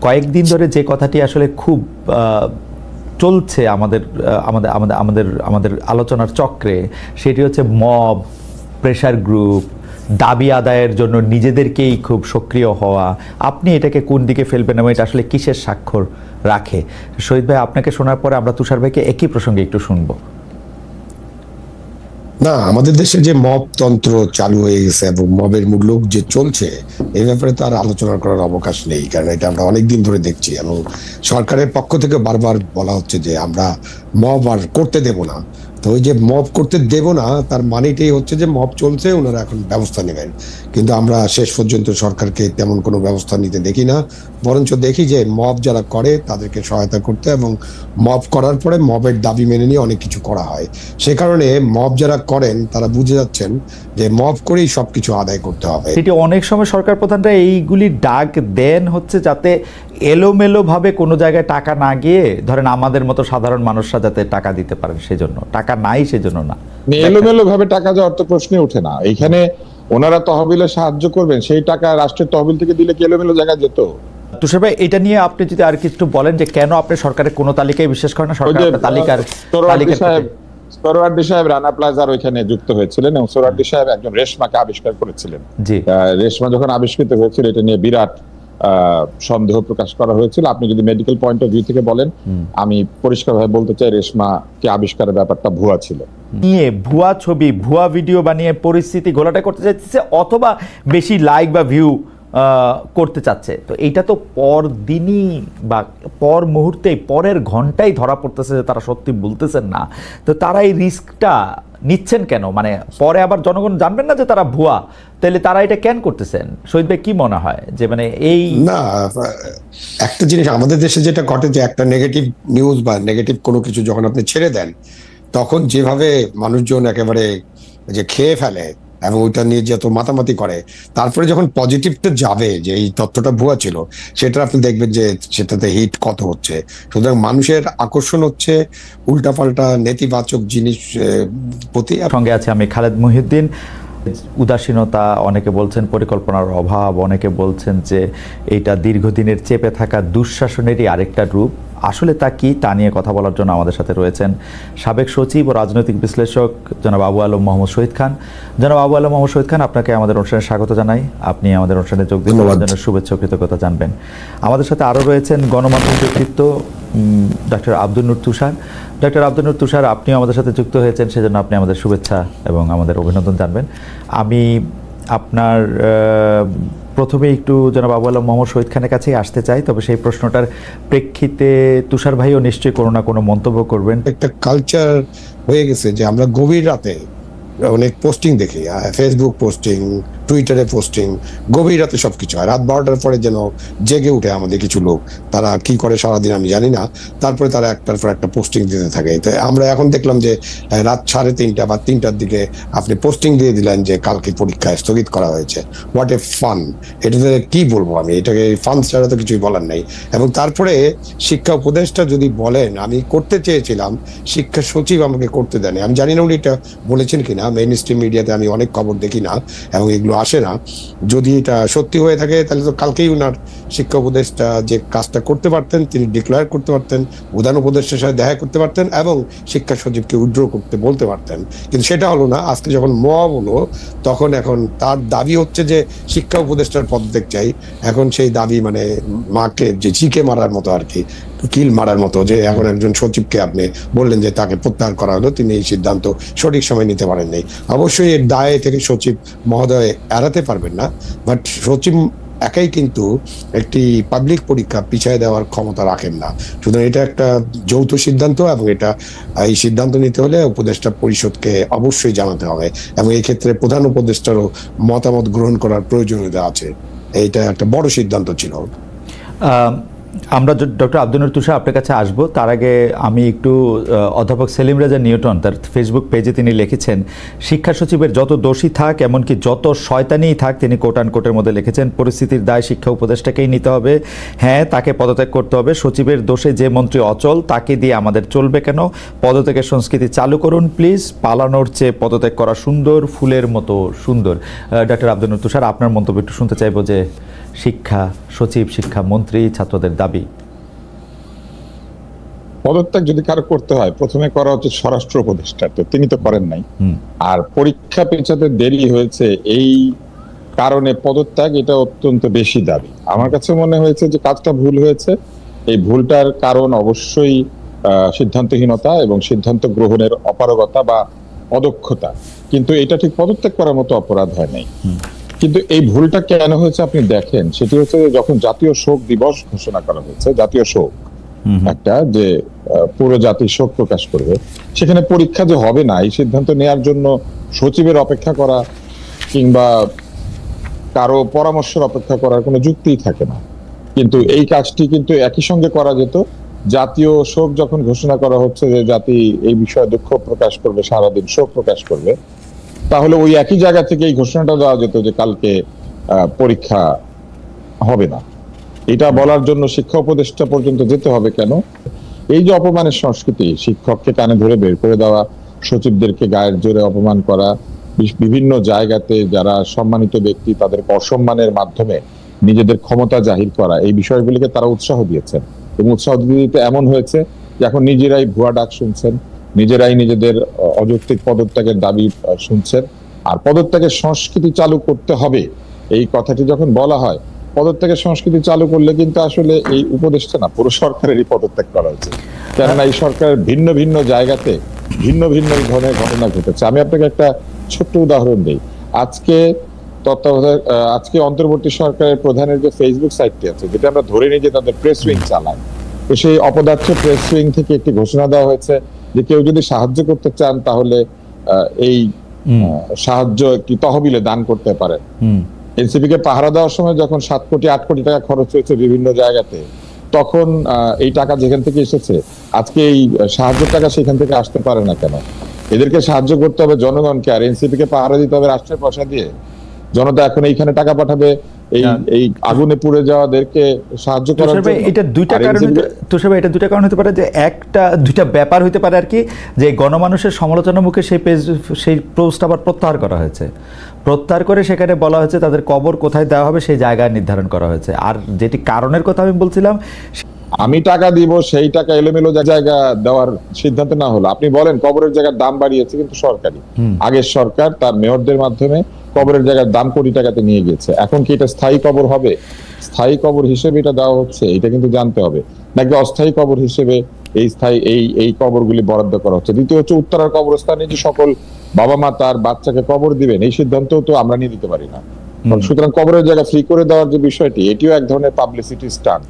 কয়েকদিন ধরে যে কথাটি আসলে খুব চলছে আমাদের আমাদের আমাদের আমাদের আমাদের আলোচনার চক্রে, সেটি হচ্ছে মব, প্রেশার গ্রুপ, দাবি আদায়ের জন্য নিজেদেরকেই খুব সক্রিয় হওয়া। আপনি এটাকে কোন দিকে ফেলবেন এবং এটা আসলে কিসের স্বাক্ষর রাখে? শহীদ ভাই, আপনাকে শোনার পরে আমরা তুষার ভাইকে একই প্রসঙ্গে একটু শুনবো। না, আমাদের দেশে যে মব তন্ত্র চালু হয়ে গেছে এবং মবের মূল্য যে চলছে, এই ব্যাপারে তো আর আলোচনা করার অবকাশ নেই, কারণ এটা আমরা অনেকদিন ধরে দেখছি এবং সরকারের পক্ষ থেকে বারবার বলা হচ্ছে যে আমরা মব আর করতে দেব না। তো ওই যে মব করতে দেব না, তার মানেটাই হচ্ছে যে মব চলছে, ওনারা এখন ব্যবস্থা নেবেন। কিন্তু আমরা শেষ পর্যন্ত সরকারকে তেমন কোনো ব্যবস্থা নিতে দেখি না, বরঞ্চ দেখি যে মব যারা করে তাদেরকে সহায়তা করতে এবং মব করার পরে মবের দাবি মেনে নিয়ে অনেক কিছু করা হয়। সে কারণে মব যারা করেন তারা বুঝে যাচ্ছেন যে মব করেই সবকিছু আদায় করতে হবে। সেটি অনেক সময় সরকার প্রধানরা এইগুলি ডাক দেন হচ্ছে যাতে এলোমেলো ভাবে কোনো জায়গায় টাকা না গিয়ে, ধরেন আমাদের মতো সাধারণ মানুষরা যাতে টাকা দিতে পারেন, সেজন্য টাকা নাই, সেজন্য না। এলোমেলো ভাবে টাকা যাওয়ার তো প্রশ্নে ওঠে না। এইখানে ওনারা তহবিলে সাহায্য করবেন, সেই টাকা রাষ্ট্রের তহবিল থেকে দিলে কি এলোমেলো জায়গায় যেত? তুষার ভাই, এটা নিয়ে আপনি যদি আর কিছু বলেন যে কেন আপনি সরকারের কোনো তালিকায় বিশ্বাস করেন না? সরকার সোহরাওয়ার্দী সাহেব রানা প্লাজার ওইখানে যুক্ত হয়েছিলেন এবং সোহরাওয়ার্দী সাহেব একজন রেশমাকে আবিষ্কার করেছিলেন। রেশমা যখন আবিষ্কৃত হয়েছিল, এটা নিয়ে বিরাট সন্দেহ প্রকাশ করা হয়েছিল। আপনি যদি মেডিকেল পয়েন্ট অফ ভিউ থেকে বলেন, আমি পরিষ্কারভাবে বলতে চাই রেশমাকে আবিষ্কারের ব্যাপারটা ভুয়া ছিল। নিয়ে ভুয়া ছবি, ভুয়া ভিডিও বানিয়ে পরিস্থিতি ঘোলাটে করতে চাইছে, অথবা বেশি লাইক বা ভিউ করতে চাচ্ছে। তো এইটা তো পর দিনই বা পর মুহূর্তেই, পরের ঘন্টায় ধরা পড়তেছে যে তারা সত্যি বলতেছেন না। তো তারা এই রিস্কটা নিচ্ছেন কেন? মানে পরে আবার জনগণ জানবেন না যে তারা ভুয়া, তাহলে তারা এটা কেন করতেছেন? শহীদ ভাই, কি মনে হয় যে মানে এই না, একটা জিনিস আমাদের দেশে যেটা ঘটে যে একটা নেগেটিভ নিউজ বা নেগেটিভ কোনো কিছু যখন আপনি ছেড়ে দেন, তখন যেভাবে মানুষজন একেবারে যে খেয়ে ফেলে এবং ওইটা নিয়ে যত মাতামাতি করে, তারপরে যখন পজিটিভটা যাবে যে এই তথ্যটা ভুয়া ছিল, সেটা আপনি দেখবেন যে সেটাতে হিট কত হচ্ছে। সুতরাং মানুষের আকর্ষণ হচ্ছে উল্টাপাল্টা নেতিবাচক জিনিস প্রতি। সঙ্গে আছে আমি খালেদ মহিউদ্দিন। উদাসীনতা, অনেকে বলছেন পরিকল্পনার অভাব, অনেকে বলছেন যে এটা দীর্ঘদিনের চেপে থাকা দুঃশাসনেরই আরেকটা রূপ। আসলে তা কি, তা নিয়ে কথা বলার জন্য আমাদের সাথে রয়েছেন সাবেক সচিব ও রাজনৈতিক বিশ্লেষক জনাব আবু আলম মোহাম্মদ শহীদ খান। জনাব আবু আলম মোহাম্মদ শহীদ খান, আপনাকে আমাদের অনুষ্ঠানে স্বাগত জানাই। আপনি আমাদের অনুষ্ঠানে যোগ দেওয়ার জন্য শুভেচ্ছা ও কৃতজ্ঞতা জানবেন। আমাদের সাথে আরও রয়েছেন গণমাধ্যম ব্যক্তিত্ব ডক্টর আব্দুল নূর তুষার। ডক্টর আব্দুল নূর তুষার, আপনিও আমাদের সাথে যুক্ত হয়েছেন, সেজন্য আপনি আমাদের শুভেচ্ছা এবং আমাদের অভিনন্দন জানবেন। আমি আপনার প্রথমে একটু জনাব আবু আলম মোহাম্মদ শহীদ খানের কাছেই আসতে চাই, তবে সেই প্রশ্নটার প্রেক্ষিতে তুষার ভাইও নিশ্চয়ই কোনো না কোনো মন্তব্য করবেন। একটা কালচার হয়ে গেছে যে আমরা গভীর রাতে অনেক পোস্টিং দেখি, ফেসবুক পোস্টিং, টুইটারে পোস্টিং, গভীর রাতে সবকিছু হয়। রাত 12টার পরে যেন জেগে উঠে আমাদের কিছু লোক, তারা কি করে সারাদিন আমি জানি না, তারপরে তারা একটার পর একটা পোস্টিং দিতে থাকে। তো আমরা এখন দেখলাম যে রাত 3:30 বা 3টার দিকে আপনি পোস্টিং দিয়ে দিলেন যে কালকে পরীক্ষা স্থগিত করা হয়েছে। What a fun! এটাতে কি বলবো আমি, এটাকে ফান ছাড়া তো কিছুই বলার নেই। এবং তারপরে শিক্ষা উপদেষ্টা যদি বলেন আমি করতে চেয়েছিলাম, শিক্ষা সচিব আমাকে করতে দেয়নি। আমি জানি না উনি এটা বলেছেন কিনা, মেইন স্ট্রিম মিডিয়াতে আমি অনেক খবর দেখি না এবং এগুলো আসে না। যদি এটা সত্যি হয়ে থাকে তাহলে তো কালকেই উনার শিক্ষা উপদেষ্টা যে কাজটা করতে পারতেন, তিনি ডিক্লেয়ার করতে পারতেন, প্রধান উপদেষ্টার সাথে দেখা করতে পারতেন এবং শিক্ষা সচিবকে উইথড্র করতে বলতে পারতেন। কিন্তু সেটা হলো না। আজকে যখন মব হলো, তখন এখন তার দাবি হচ্ছে যে শিক্ষা উপদেষ্টার পদত্যাগ চাই। এখন সেই দাবি মানে মাকে যে চিকে মারার মতো আর কি, কিল মারার মতো, যে এখন একজন সচিবকে আপনি বললেন যে তাকে প্রত্যাহার করা হলো, তিনি এই সিদ্ধান্ত সঠিক সময় নিতে পারেন নাই। অবশ্যই এর দায় থেকে সচিব মহোদয় এড়াতে পারবেন না, বাট সচিব একাই কিন্তু একটি পাবলিক পরীক্ষা পিছিয়ে দেওয়ার ক্ষমতা রাখেন না। সুতরাং এটা একটা যৌথ সিদ্ধান্ত এবং এই সিদ্ধান্ত নিতে হলে উপদেষ্টা পরিষদকে অবশ্যই জানাতে হবে এবং এই ক্ষেত্রে প্রধান উপদেষ্টারও মতামত গ্রহণ করার প্রয়োজনীয়তা আছে। এইটা একটা বড় সিদ্ধান্ত ছিল। আমরা ডক্টর আব্দুল নূর তুষার আপনার কাছে আসবো, তার আগে আমি একটু অধ্যাপক সেলিম রেজা নিউটন তার ফেসবুক পেজে তিনি লিখেছেন, শিক্ষা সচিবের যত দোষী থাক এমনকি যত শয়তানিই থাক, তিনি কোট আন কোটের মধ্যে লিখেছেন, পরিস্থিতির দায় শিক্ষা উপদেষ্টাকেই নিতে হবে। হ্যাঁ, তাকে পদত্যাগ করতে হবে। সচিবের দোষে যে মন্ত্রী অচল তাকে দিয়ে আমাদের চলবে কেন? পদত্যাগের সংস্কৃতি চালু করুন প্লিজ। পালানোর চেয়ে পদত্যাগ করা সুন্দর, ফুলের মতো সুন্দর। ডক্টর আব্দুল নূর তুষার, আপনার মন্তব্য একটু শুনতে চাইবো যে শিক্ষা সচিব, শিক্ষা মন্ত্রী, ছাত্রদের দাবি। পদত্যাগ যদি কারো করতে হয় প্রথমে করা হচ্ছে স্বরাষ্ট্র উপদেষ্টা, তো তিনি তো করেন নাই। আর পরীক্ষা পেছাতে দেরি হয়েছে এই কারণে পদত্যাগ, এটা অত্যন্ত বেশি দাবি। আমার কাছে মনে হয়েছে যে কাজটা ভুল হয়েছে। এই ভুলটার কারণ অবশ্যই সিদ্ধান্তহীনতা এবং সিদ্ধান্ত গ্রহণের অপারগতা বা অদক্ষতা, কিন্তু এটা ঠিক পদত্যাগ করার মতো অপরাধ হয় নাই। কিন্তু এই ভুলটা কেন হয়েছে আপনি দেখেন, সেটি হচ্ছে যখন জাতীয় শোক দিবস ঘোষণা করা হয়েছে, জাতীয় শোক একটা যে পুরো জাতি শোক প্রকাশ করবে, সেখানে পরীক্ষা যে হবে না এই সিদ্ধান্ত নেওয়ার জন্য সচিবের অপেক্ষা করা কিংবা কারো পরামর্শের অপেক্ষা করার কোনো যুক্তিই থাকে না। কিন্তু এই কাজটি কিন্তু একই সঙ্গে করা যেত। জাতীয় শোক যখন ঘোষণা করা হচ্ছে যে জাতি এই বিষয়ে দুঃখ প্রকাশ করবে, সারাদিন শোক প্রকাশ করবে, তাহলে ওই একই জায়গা থেকে এই ঘোষণাটা দেওয়া যেত যে কালকে পরীক্ষা হবে না। এটা বলার জন্য শিক্ষা উপদেষ্টা পর্যন্ত যেতে হবে কেন? এই যে অপমানের সংস্কৃতি, শিক্ষককে কানে ধরে বের করে দেওয়া, সচিবদেরকে গায়ের জোরে অপমান করা, বিভিন্ন জায়গাতে যারা সম্মানিত ব্যক্তি তাদেরকে অসম্মানের মাধ্যমে নিজেদের ক্ষমতা জাহির করা, এই বিষয়গুলিকে তারা উৎসাহ দিয়েছেন। এবং উৎসাহ দিতে এমন হয়েছে যে এখন নিজেরাই ভুয়া ডাক শুনছেন, নিজেরাই নিজেদের অযৌক্তিক পদত্যাগের দাবি শুনছেন। আর পদত্যাগের সংস্কৃতি চালু করতে হবে এই কথাটি যখন বলা হয়, পদত্যাগের সংস্কৃতি চালু করলে কিন্তু আসলে এই উপদেষ্টা না, পুরো সরকারেরই পদত্যাগ করা উচিত। কেননা এই সরকারের ভিন্ন ভিন্ন জায়গাতে ভিন্ন ভিন্ন ধরনের ঘটনা ঘটেছে। আমি আপনাকে একটা ছোট্ট উদাহরণ দিই। আজকে অন্তর্বর্তী সরকারের প্রধানের যে ফেসবুক সাইটটি আছে, যেটা আমরা ধরে নিই যে তাদের প্রেস উইং চালায়, তো সেই অপদার্থ প্রেস উইং থেকে একটি ঘোষণা দেওয়া হয়েছে যে কেউ যদি সাহায্য করতে চান তাহলে এই সাহায্য একটি তহবিলে দান করতে পারে। এনসিপি কে পাহারা দেওয়ার সময় যখন 7 কোটি 8 কোটি টাকা খরচ হয়েছে বিভিন্ন জায়গাতে, তখন এই টাকা যেখান থেকে এসেছে, আজকে এই সাহায্যের টাকা সেখান থেকে আসতে পারে না কেন? এদেরকে সাহায্য করতে হবে জনগণকে, আর এনসিপি কে পাহারা দিতে হবে রাষ্ট্রের পয়সা দিয়ে। জনতা এখন এইখানে টাকা পাঠাবে এই আগুনে পুড়ে যাওয়াদেরকে সাহায্য করার জন্য। এটা দুইটা কারণ, তুষার ভাই, এটা দুইটা কারণ হতে পারে। যে দুইটা ব্যাপার হতে পারে আর কি, যে গণমানুষের সমালোচনার মুখে সেই পোস্ট আবার প্রত্যাহার করা হয়েছে। প্রত্যাহার করে সেখানে বলা হয়েছে তাদের কবর কোথায় দেওয়া হবে সেই জায়গায় নির্ধারণ করা হয়েছে। আর যেটি কারণের কথা আমি বলছিলাম, আমি টাকা দিব, সেই টাকা এলোমেলো জায়গা দেওয়ার সিদ্ধান্ত না হলো। আপনি বলেন কবরের জায়গার দাম বাড়িয়েছে, কিন্তু সরকারি আগের সরকার তার মেয়রদের মাধ্যমে কবরের জায়গার দাম কোটি টাকাতে নিয়ে গেছে। এখন কি এটা স্থায়ী কবর হবে? স্থায়ী কবর হিসেবে এটা দেওয়া হচ্ছে, এটা কিন্তু জানতে হবে। নাকি অস্থায়ী কবর হিসেবে এই কবরগুলি বরাদ্দ করা হচ্ছে? দ্বিতীয় হচ্ছে উত্তরার কবরস্থানে যে সকল বাবা মা তার বাচ্চাকে কবর দিবেন, এই সিদ্ধান্ত তো আমরা নিয়ে দিতে পারি না। সুতরাং কবরের জায়গা ফ্রি করে দেওয়ার যে বিষয়টি, এটিও এক ধরনের পাবলিসিটি স্টান্ট।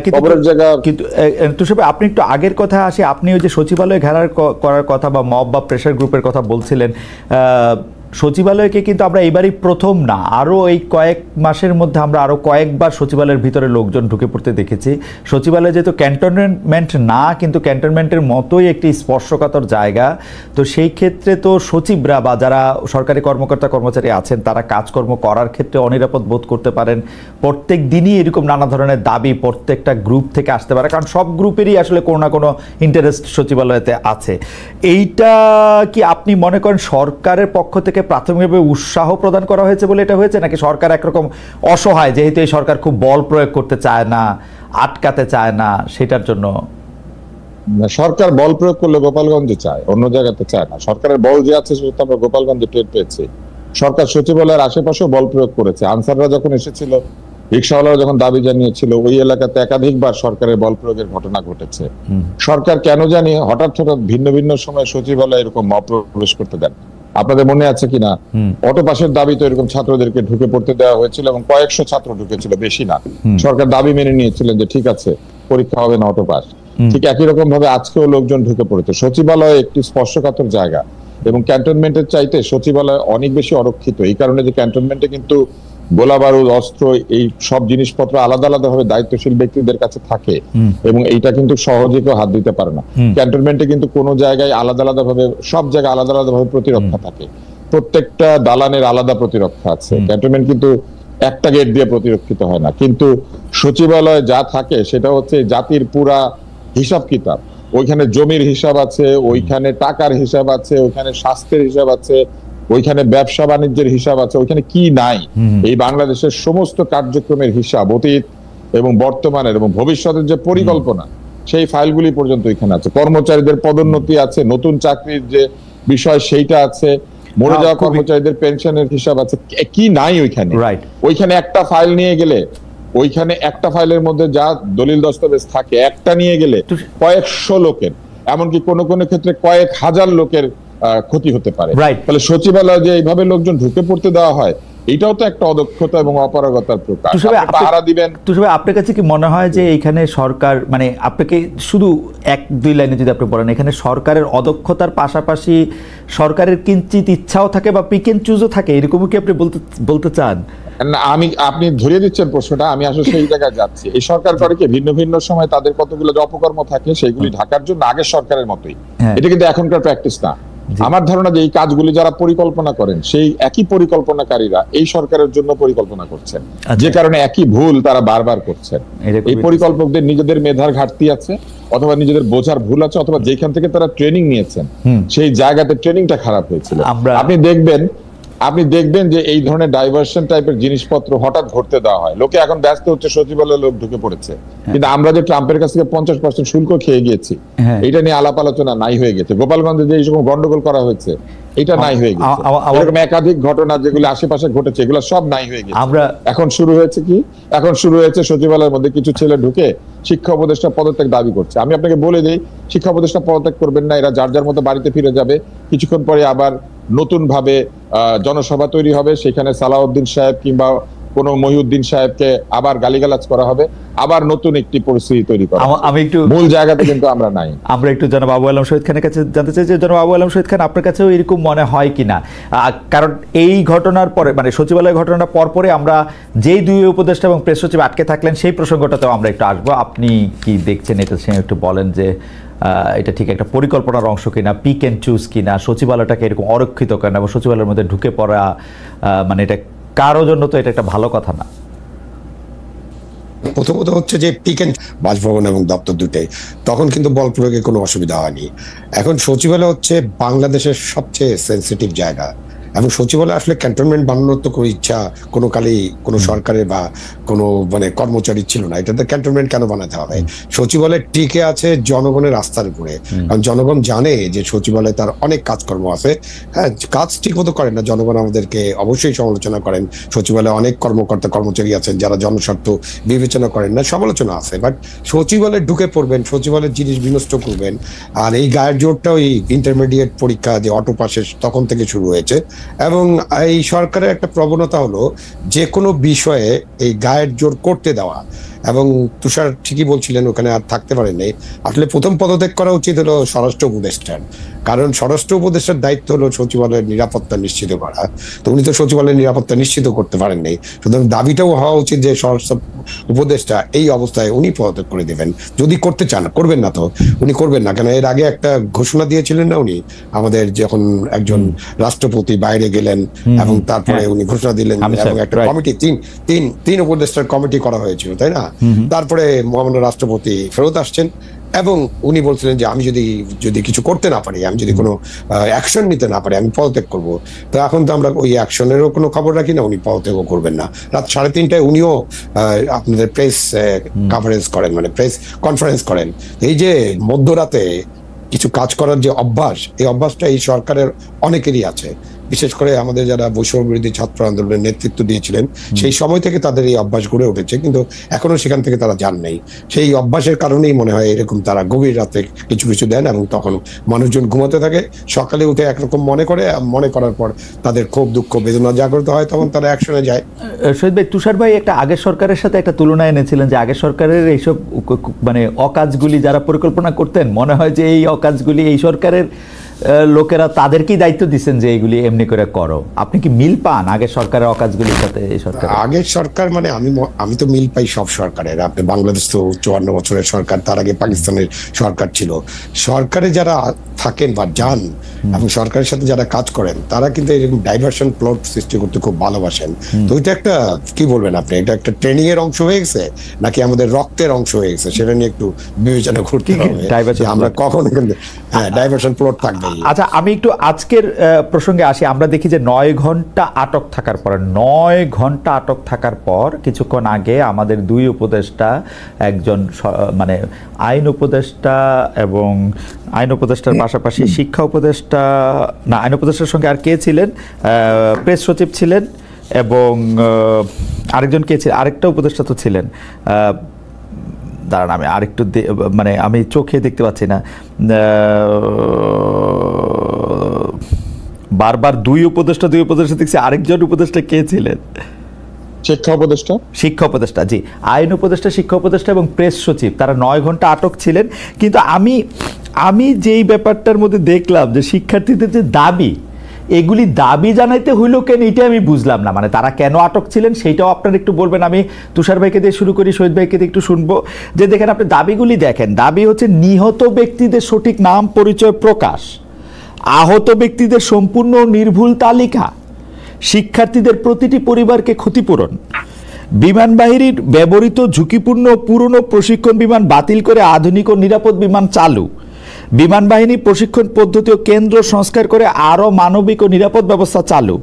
কিন্তু তুষার ভাই, আপনি একটু আগের কথা আসি। আপনি ওই যে সচিবালয় ঘেরার করার কথা বা মব বা প্রেসার গ্রুপের কথা বলছিলেন, সচিবালয়কে কিন্তু আমরা এবারই প্রথম না, আরও এই কয়েক মাসের মধ্যে আমরা আরও কয়েকবার সচিবালয়ের ভিতরে লোকজন ঢুকে পড়তে দেখেছি। সচিবালয় যেহেতু ক্যান্টনমেন্ট না, কিন্তু ক্যান্টনমেন্টের মতোই একটি স্পর্শকাতর জায়গা, তো সেই ক্ষেত্রে তো সচিবরা বা যারা সরকারি কর্মকর্তা কর্মচারী আছেন তারা কাজকর্ম করার ক্ষেত্রে অনিরাপদ বোধ করতে পারেন। প্রত্যেক দিনই এরকম নানা ধরনের দাবি প্রত্যেকটা গ্রুপ থেকে আসতে পারে, কারণ সব গ্রুপেরই আসলে কোনো না কোনো ইন্টারেস্ট সচিবালয়তে আছে। এইটা কি আপনি মনে করেন সরকারের পক্ষ থেকে প্রাথমিকভাবে উৎসাহ প্রদান করা হয়েছে বলে এটা হয়েছে, নাকি সরকার একরকম অসহায়, যেহেতু এই সরকার খুব বল প্রয়োগ করতে চায় না, আটকাতে চায় না, সেটার জন্য? সরকার বল প্রয়োগ করলে গোপালগঞ্জে চায়, অন্য জায়গাতে চায় না। সরকারের বল যে আছে সেটা আমরা গোপালগঞ্জে টের পেয়েছি। সরকার সচিবালয়ের আশেপাশেও বল প্রয়োগ করেছে। আনসাররা যখন এসেছিল, রিক্সাওয়ালারা যখন দাবি জানিয়েছিল, ওই এলাকাতে একাধিকবার সরকারের বল প্রয়োগের ঘটনা ঘটেছে। সরকার কেন জানি হঠাৎ ভিন্ন ভিন্ন সময় সচিবালয় এরকম মব প্রবেশ করতে দেন। আপনাদের মনে আছে কিনা, অটো পাসের দাবি তো এরকম ছাত্রদেরকে ঢুকে পড়তে দেওয়া হয়েছিল এবং কয়েকশো ছাত্র ঢুকেছিল, বেশি না। সরকার দাবি মেনে নিয়েছিলেন যে ঠিক আছে, পরীক্ষা হবে না, অটো পাস। ঠিক একই রকম ভাবে আজকেও লোকজন ঢুকে পড়েছে। সচিবালয় একটি স্পর্শকাতর জায়গা এবং ক্যান্টনমেন্টের চাইতে সচিবালয় অনেক বেশি অরক্ষিত, এই কারণে যে ক্যান্টনমেন্টে কিন্তু গোলা বারুদ, অস্ত্র, এই সব জিনিসপত্র আলাদা আলাদা ভাবে দায়িত্বশীল ব্যক্তিদের কাছে থাকে এবং এইটা কিন্তু সহজে কেউ হাত দিতে পারে না। ক্যান্টনমেন্টে কিন্তু কোনো জায়গায় আলাদা আলাদা ভাবে, সব জায়গায় আলাদা আলাদা ভাবে প্রতিরক্ষা থাকে, প্রত্যেকটা দালানের আলাদা প্রতিরক্ষা আছে। ক্যান্টনমেন্ট কিন্তু একটা গেট দিয়ে প্রতিরক্ষিত হয় না, কিন্তু সচিবালয়ে যা থাকে সেটা হচ্ছে জাতির পুরা হিসাব কিতাব। ওইখানে জমির হিসাব আছে, ওইখানে টাকার হিসাব আছে, ওইখানে স্বাস্থ্যের হিসাব আছে, ওইখানে ব্যবসা বাণিজ্যের হিসাব আছে, ওইখানে কি নাই এই বাংলাদেশের সমস্ত কার্যক্রমের হিসাব, অতীত এবং বর্তমানের এবং ভবিষ্যতের যে পরিকল্পনা, সেই ফাইলগুলি পর্যন্ত ওইখানে আছে। কর্মচারীদের পদোন্নতি আছে, নতুন চাকরির যে বিষয় সেইটা আছে, মরে যাওয়া কর্মচারীদের পেনশনের হিসাব আছে, কি নাই ওইখানে। ওইখানে একটা ফাইল নিয়ে গেলে, ওইখানে একটা ফাইলের মধ্যে যা দলিল দস্তাবেজ থাকে, একটা নিয়ে গেলে কয়েকশো লোকের, এমনকি কোন কোন ক্ষেত্রে কয়েক হাজার লোকের ক্ষতি হতে পারে। তাহলে সচিবালয়ে যে এইভাবে লোকজন ঢুকে পড়তে দেওয়া হয়, এটাও তো একটা অদক্ষতা এবং অপারগতার প্রকাশ। পাহারা দিবেন। তুষার, আপনার কাছে কি মনে হয় যে এখানে সরকার, মানে আপনাকে শুধু এক দুই লাইনে যদি আপনি বলেন, এখানে সরকারের অদক্ষতার পাশাপাশি সরকারের কিঞ্চিত ইচ্ছাও থাকে বা পিক এন্ড চুজও থাকে, এরকমও কি আপনি বলতে চান? আপনি ধরিয়ে দিচ্ছেন প্রশ্নটা, আমি আসলে সেই জায়গায় যাচ্ছি। এই সরকার করে কি ভিন্ন ভিন্ন সময় তাদের কতগুলো অপকর্ম থাকে, সেগুলি ঢাকার জন্য আগের সরকারের মতোই। এটা কিন্তু এখনকার প্র্যাকটিস না। আমার ধারণা যে এই কাজগুলি যারা পরিকল্পনা করেন, সেই একই পরিকল্পনাকারীরা এই সরকারের জন্য পরিকল্পনা করছেন, যে কারণে একই ভুল তারা বারবার করছেন। এই পরিকল্পকদের নিজেদের মেধার ঘাটতি আছে, অথবা নিজেদের বোঝার ভুল আছে, অথবা যেখান থেকে তারা ট্রেনিং নিয়েছেন সেই জায়গাতে ট্রেনিংটা খারাপ হয়েছিল। আপনি দেখবেন যে এই ধরনের ডাইভার্সন টাইপের জিনিসপত্র হঠাৎ ঘটতে দেওয়া হয়। লোকে এখন ব্যস্ত হচ্ছে, সচিবালয়ে লোক ঢুকে পড়েছে, কিন্তু আমরা যে ট্রাম্পের কাছ থেকে 50% শুল্ক খেয়ে গিয়েছি, এটা নিয়ে আলাপ আলোচনা নাই হয়ে গেছে। গোপালগঞ্জে যে এইরকম গন্ডগোল করা হয়েছে, এটা নাই হয়ে গেছে। এরকম একাধিক ঘটনা যেগুলো আশেপাশে ঘটেছে, এগুলো সব নাই হয়ে গেছে। এখন শুরু হয়েছে কি? এখন শুরু হয়েছে সচিবালয়ের মধ্যে কিছু ছেলে ঢুকে শিক্ষা উপদেষ্টা পদত্যাগ দাবি করছে। আমি আপনাকে বলে দিই, শিক্ষা উপদেষ্টা পদত্যাগ করবেন না, এরা যার যার মতো বাড়িতে ফিরে যাবে। কিছুক্ষণ পরে আবার নতুন ভাবে জনসভা তৈরি হবে, সেখানে সালাউদ্দিন সাহেব কিংবা কোন মহিউদ্দিন সাহেবকে আবার গালিগালাজ করা হবে, আবার নতুন একটি পরিস্থিতি তৈরি করা। আমি একটু মূল জায়গাতে কিন্তু আমরা নাই। আমরা একটু জনাব আবু আলম শহীদ খানের কাছে জানতে চাই যে, জনাব আবু আলম শহীদ খান, আপনার কাছেও এরকম মনে হয় কিনা? কারণ এই ঘটনার পরে, মানে সচিবালয় ঘটনার পরপরে আমরা যেই দুই উপদেষ্টা এবং প্রেস সচিব আটকে থাকলেন, সেই প্রসঙ্গটাতেও আমরা একটু আসবো। আপনি কি দেখছেন এটা, সে একটু বলেন যে এটা ঠিক একটা পরিকল্পনার অংশ কিনা, পিক এন্ড চুজ কিনা, সচিবালয়টাকে এরকম অরক্ষিত কেন, এবং সচিবালয়ের মধ্যে ঢুকে পড়া, মানে এটা কারোর জন্য তো এটা একটা ভালো কথা না। প্রথমত হচ্ছে যে পিক এন্ড বাসভবন এবং দপ্তর দুটাই, তখন কিন্তু বল প্রয়োগে কোনো অসুবিধা হয়নি। এখন সচিবালয় হচ্ছে বাংলাদেশের সবচেয়ে সেন্সিটিভ জায়গা, এবং সচিবালয় আসলে ক্যান্টনমেন্ট বানানোর তো কোনো ইচ্ছা কোনো কালেই কোনো সরকারের বা কোনো মানে কর্মচারী ছিল না। এটাতে ক্যান্টনমেন্ট কেন বানাতে হবে? সচিবালয় টিকে আছে জনগণের আস্থার উপরে, কারণ জনগণ জানে যে সচিবালয়ে তার অনেক কাজকর্ম আছে। হ্যাঁ, কাজ ঠিক মতো করেন না, জনগণ আমাদেরকে অবশ্যই সমালোচনা করেন। সচিবালয়ে অনেক কর্মকর্তা কর্মচারী আছেন যারা জনস্বার্থ বিবেচনা করেন না, সমালোচনা আছে। বাট সচিবালয়ে ঢুকে পড়বেন, সচিবালয়ের জিনিস বিনষ্ট করবেন। আর এই গায়ের জোরটা ওই ইন্টারমিডিয়েট পরীক্ষা যে অটো পাসের তখন থেকে শুরু হয়েছে। এবং এই সরকারের একটা প্রবণতা হলো যে কোনো বিষয়ে এই গায়ের জোর করতে দেওয়া। এবং তুষার ঠিকই বলছিলেন, ওখানে আর থাকতে পারেননি। আসলে প্রথম পদত্যাগ করা উচিত হলো স্বরাষ্ট্র উপদেষ্টার, কারণ স্বরাষ্ট্র উপদেষ্টার দায়িত্ব হলো সচিবালয়ের নিরাপত্তা নিশ্চিত করা। তো উনি তো সচিবালয়ের নিরাপত্তা নিশ্চিত করতে পারেননি, সুতরাং দাবিটাও হওয়া উচিত যে স্বরাষ্ট্র উপদেষ্টা এই অবস্থায় উনি পদত্যাগ করে দেবেন, যদি করতে চান। করবেন না তো উনি করবেন না, কেন এর আগে একটা ঘোষণা দিয়েছিলেন না উনি, আমাদের যখন একজন রাষ্ট্রপতি বাইরে গেলেন এবং তারপরে উনি ঘোষণা দিলেন এবং একটা কমিটি তিন উপদেষ্টার কমিটি করা হয়েছিল, তাই না? তারপরে মহামান্য রাষ্ট্রপতি ফেরত আসছেন এবং উনি বলছিলেন যে আমি যদি কিছু করতে না পারি, আমি যদি কোনো অ্যাকশন নিতে না পারি, আমি পদত্যাগ করবো। তো এখন তো আমরা ওই অ্যাকশনেরও কোনো খবর রাখি না, উনি পদত্যাগও করবেন না। রাত 3:30টায় উনিও আপনাদের প্রেস কভারেজ করেন, মানে প্রেস কনফারেন্স করেন। এই যে মধ্যরাতে কিছু কাজ করার যে অভ্যাস, এই অভ্যাসটা এই সরকারের অনেকেরই আছে। বিশেষ করে আমাদের যারা বৈষম্য বিরোধী ছাত্র আন্দোলনের নেতৃত্ব দিয়েছিলেন, সেই সময় থেকে তাদের এই অভ্যাস গড়ে উঠেছে, কিন্তু এখনো সেখান থেকে তারা যান নেই। সেই অভ্যাসের কারণেই মনে হয় এরকম তারা গভীর রাতে কিছু কিছু দেন এবং তখন মানুষজন ঘুমাতে থাকে, সকালে উঠে একরকম মনে করার পর তাদের ক্ষোভ দুঃখ বেদনা জাগ্রত হয়, তখন তারা অ্যাকশনে যায়। শহীদ ভাই, তুষার ভাই একটা আগের সরকারের সাথে একটা তুলনা এনেছিলেন যে আগের সরকারের এইসব মানে অকাজগুলি যারা পরিকল্পনা করতেন, মনে হয় যে এই অকাজগুলি এই সরকারের লোকেরা তাদেরকেই দায়িত্ব দিচ্ছেন যে এইগুলি এমনি করে করো। আপনি কি মিল পান আগের সরকারের অকাজগুলির সাথে এই সরকার? আগের সরকার মানে আমি তো মিল পাই সব সরকারের। আপনি বাংলাদেশ তো 54 বছরের সরকার, তার আগে পাকিস্তানের সরকার ছিল। সরকারে যারা থাকেন বা যান এবং সরকারের সাথে যারা কাজ করেন তারা কিন্তু এরকম ডাইভার্সন প্লট সৃষ্টি করতে খুব ভালোবাসেন। তো এটা একটা কি বলবেন আপনি, এটা একটা ট্রেনিং এর অংশ হয়ে গেছে নাকি আমাদের রক্তের অংশ হয়ে গেছে, সেটা নিয়ে একটু বিবেচনা করতে হবে আমরা কখন ডাইভার্সন প্লট থাকবে। আচ্ছা, আমি একটু আজকের প্রসঙ্গে আসি। আমরা দেখি যে 9 ঘন্টা আটক থাকার পর 9 ঘন্টা আটক থাকার পর কিছুক্ষণ আগে আমাদের 2 উপদেষ্টা, একজন মানে আইন উপদেষ্টা এবং আইন উপদেষ্টার পাশাপাশি শিক্ষা উপদেষ্টা, না আইন উপদেষ্টার সঙ্গে আর কে ছিলেন, প্রেস সচিব ছিলেন এবং আরেকজন কে ছিলেন, আরেকটা উপদেষ্টা তো ছিলেন, দাঁড়ান আমি আরেকটু মানে আমি চোখে দেখতে পাচ্ছি না, বারবার 2 উপদেষ্টা দেখছি, আরেকজন উপদেষ্টা কে ছিলেন? শিক্ষা উপদেষ্টা, জি, আইন উপদেষ্টা, শিক্ষা উপদেষ্টা এবং প্রেস সচিব, তারা 9 ঘন্টা আটক ছিলেন। কিন্তু আমি যেই ব্যাপারটার মধ্যে দেখলাম যে শিক্ষার্থীদের যে দাবি, এগুলি দাবি জানাইতে হইল কেন, এটা আমি বুঝলাম না। মানে তারা কেন আটক ছিলেন সেটাও আপনারা একটু বলবেন। আমি তুষার ভাইকে দিয়ে শুরু করি, শহীদ ভাইকে দিয়ে একটু শুনবো। যে দেখেন, আপনি দাবিগুলি দেখেন, দাবি হচ্ছে নিহত ব্যক্তিদের সঠিক নাম পরিচয় প্রকাশ, আহত ব্যক্তিদের সম্পূর্ণ নির্ভুল তালিকা, শিক্ষার্থীদের প্রতিটি পরিবারকে ক্ষতিপূরণ, বিমান বাহিনীর ব্যবহৃত ঝুঁকিপূর্ণ পুরনো প্রশিক্ষণ বিমান বাতিল করে আধুনিক ও নিরাপদ বিমান চালু, বিমান বাহিনী প্রশিক্ষণ পদ্ধতি ও কেন্দ্র সংস্কার করে আরও মানবিক ও নিরাপদ ব্যবস্থা চালু,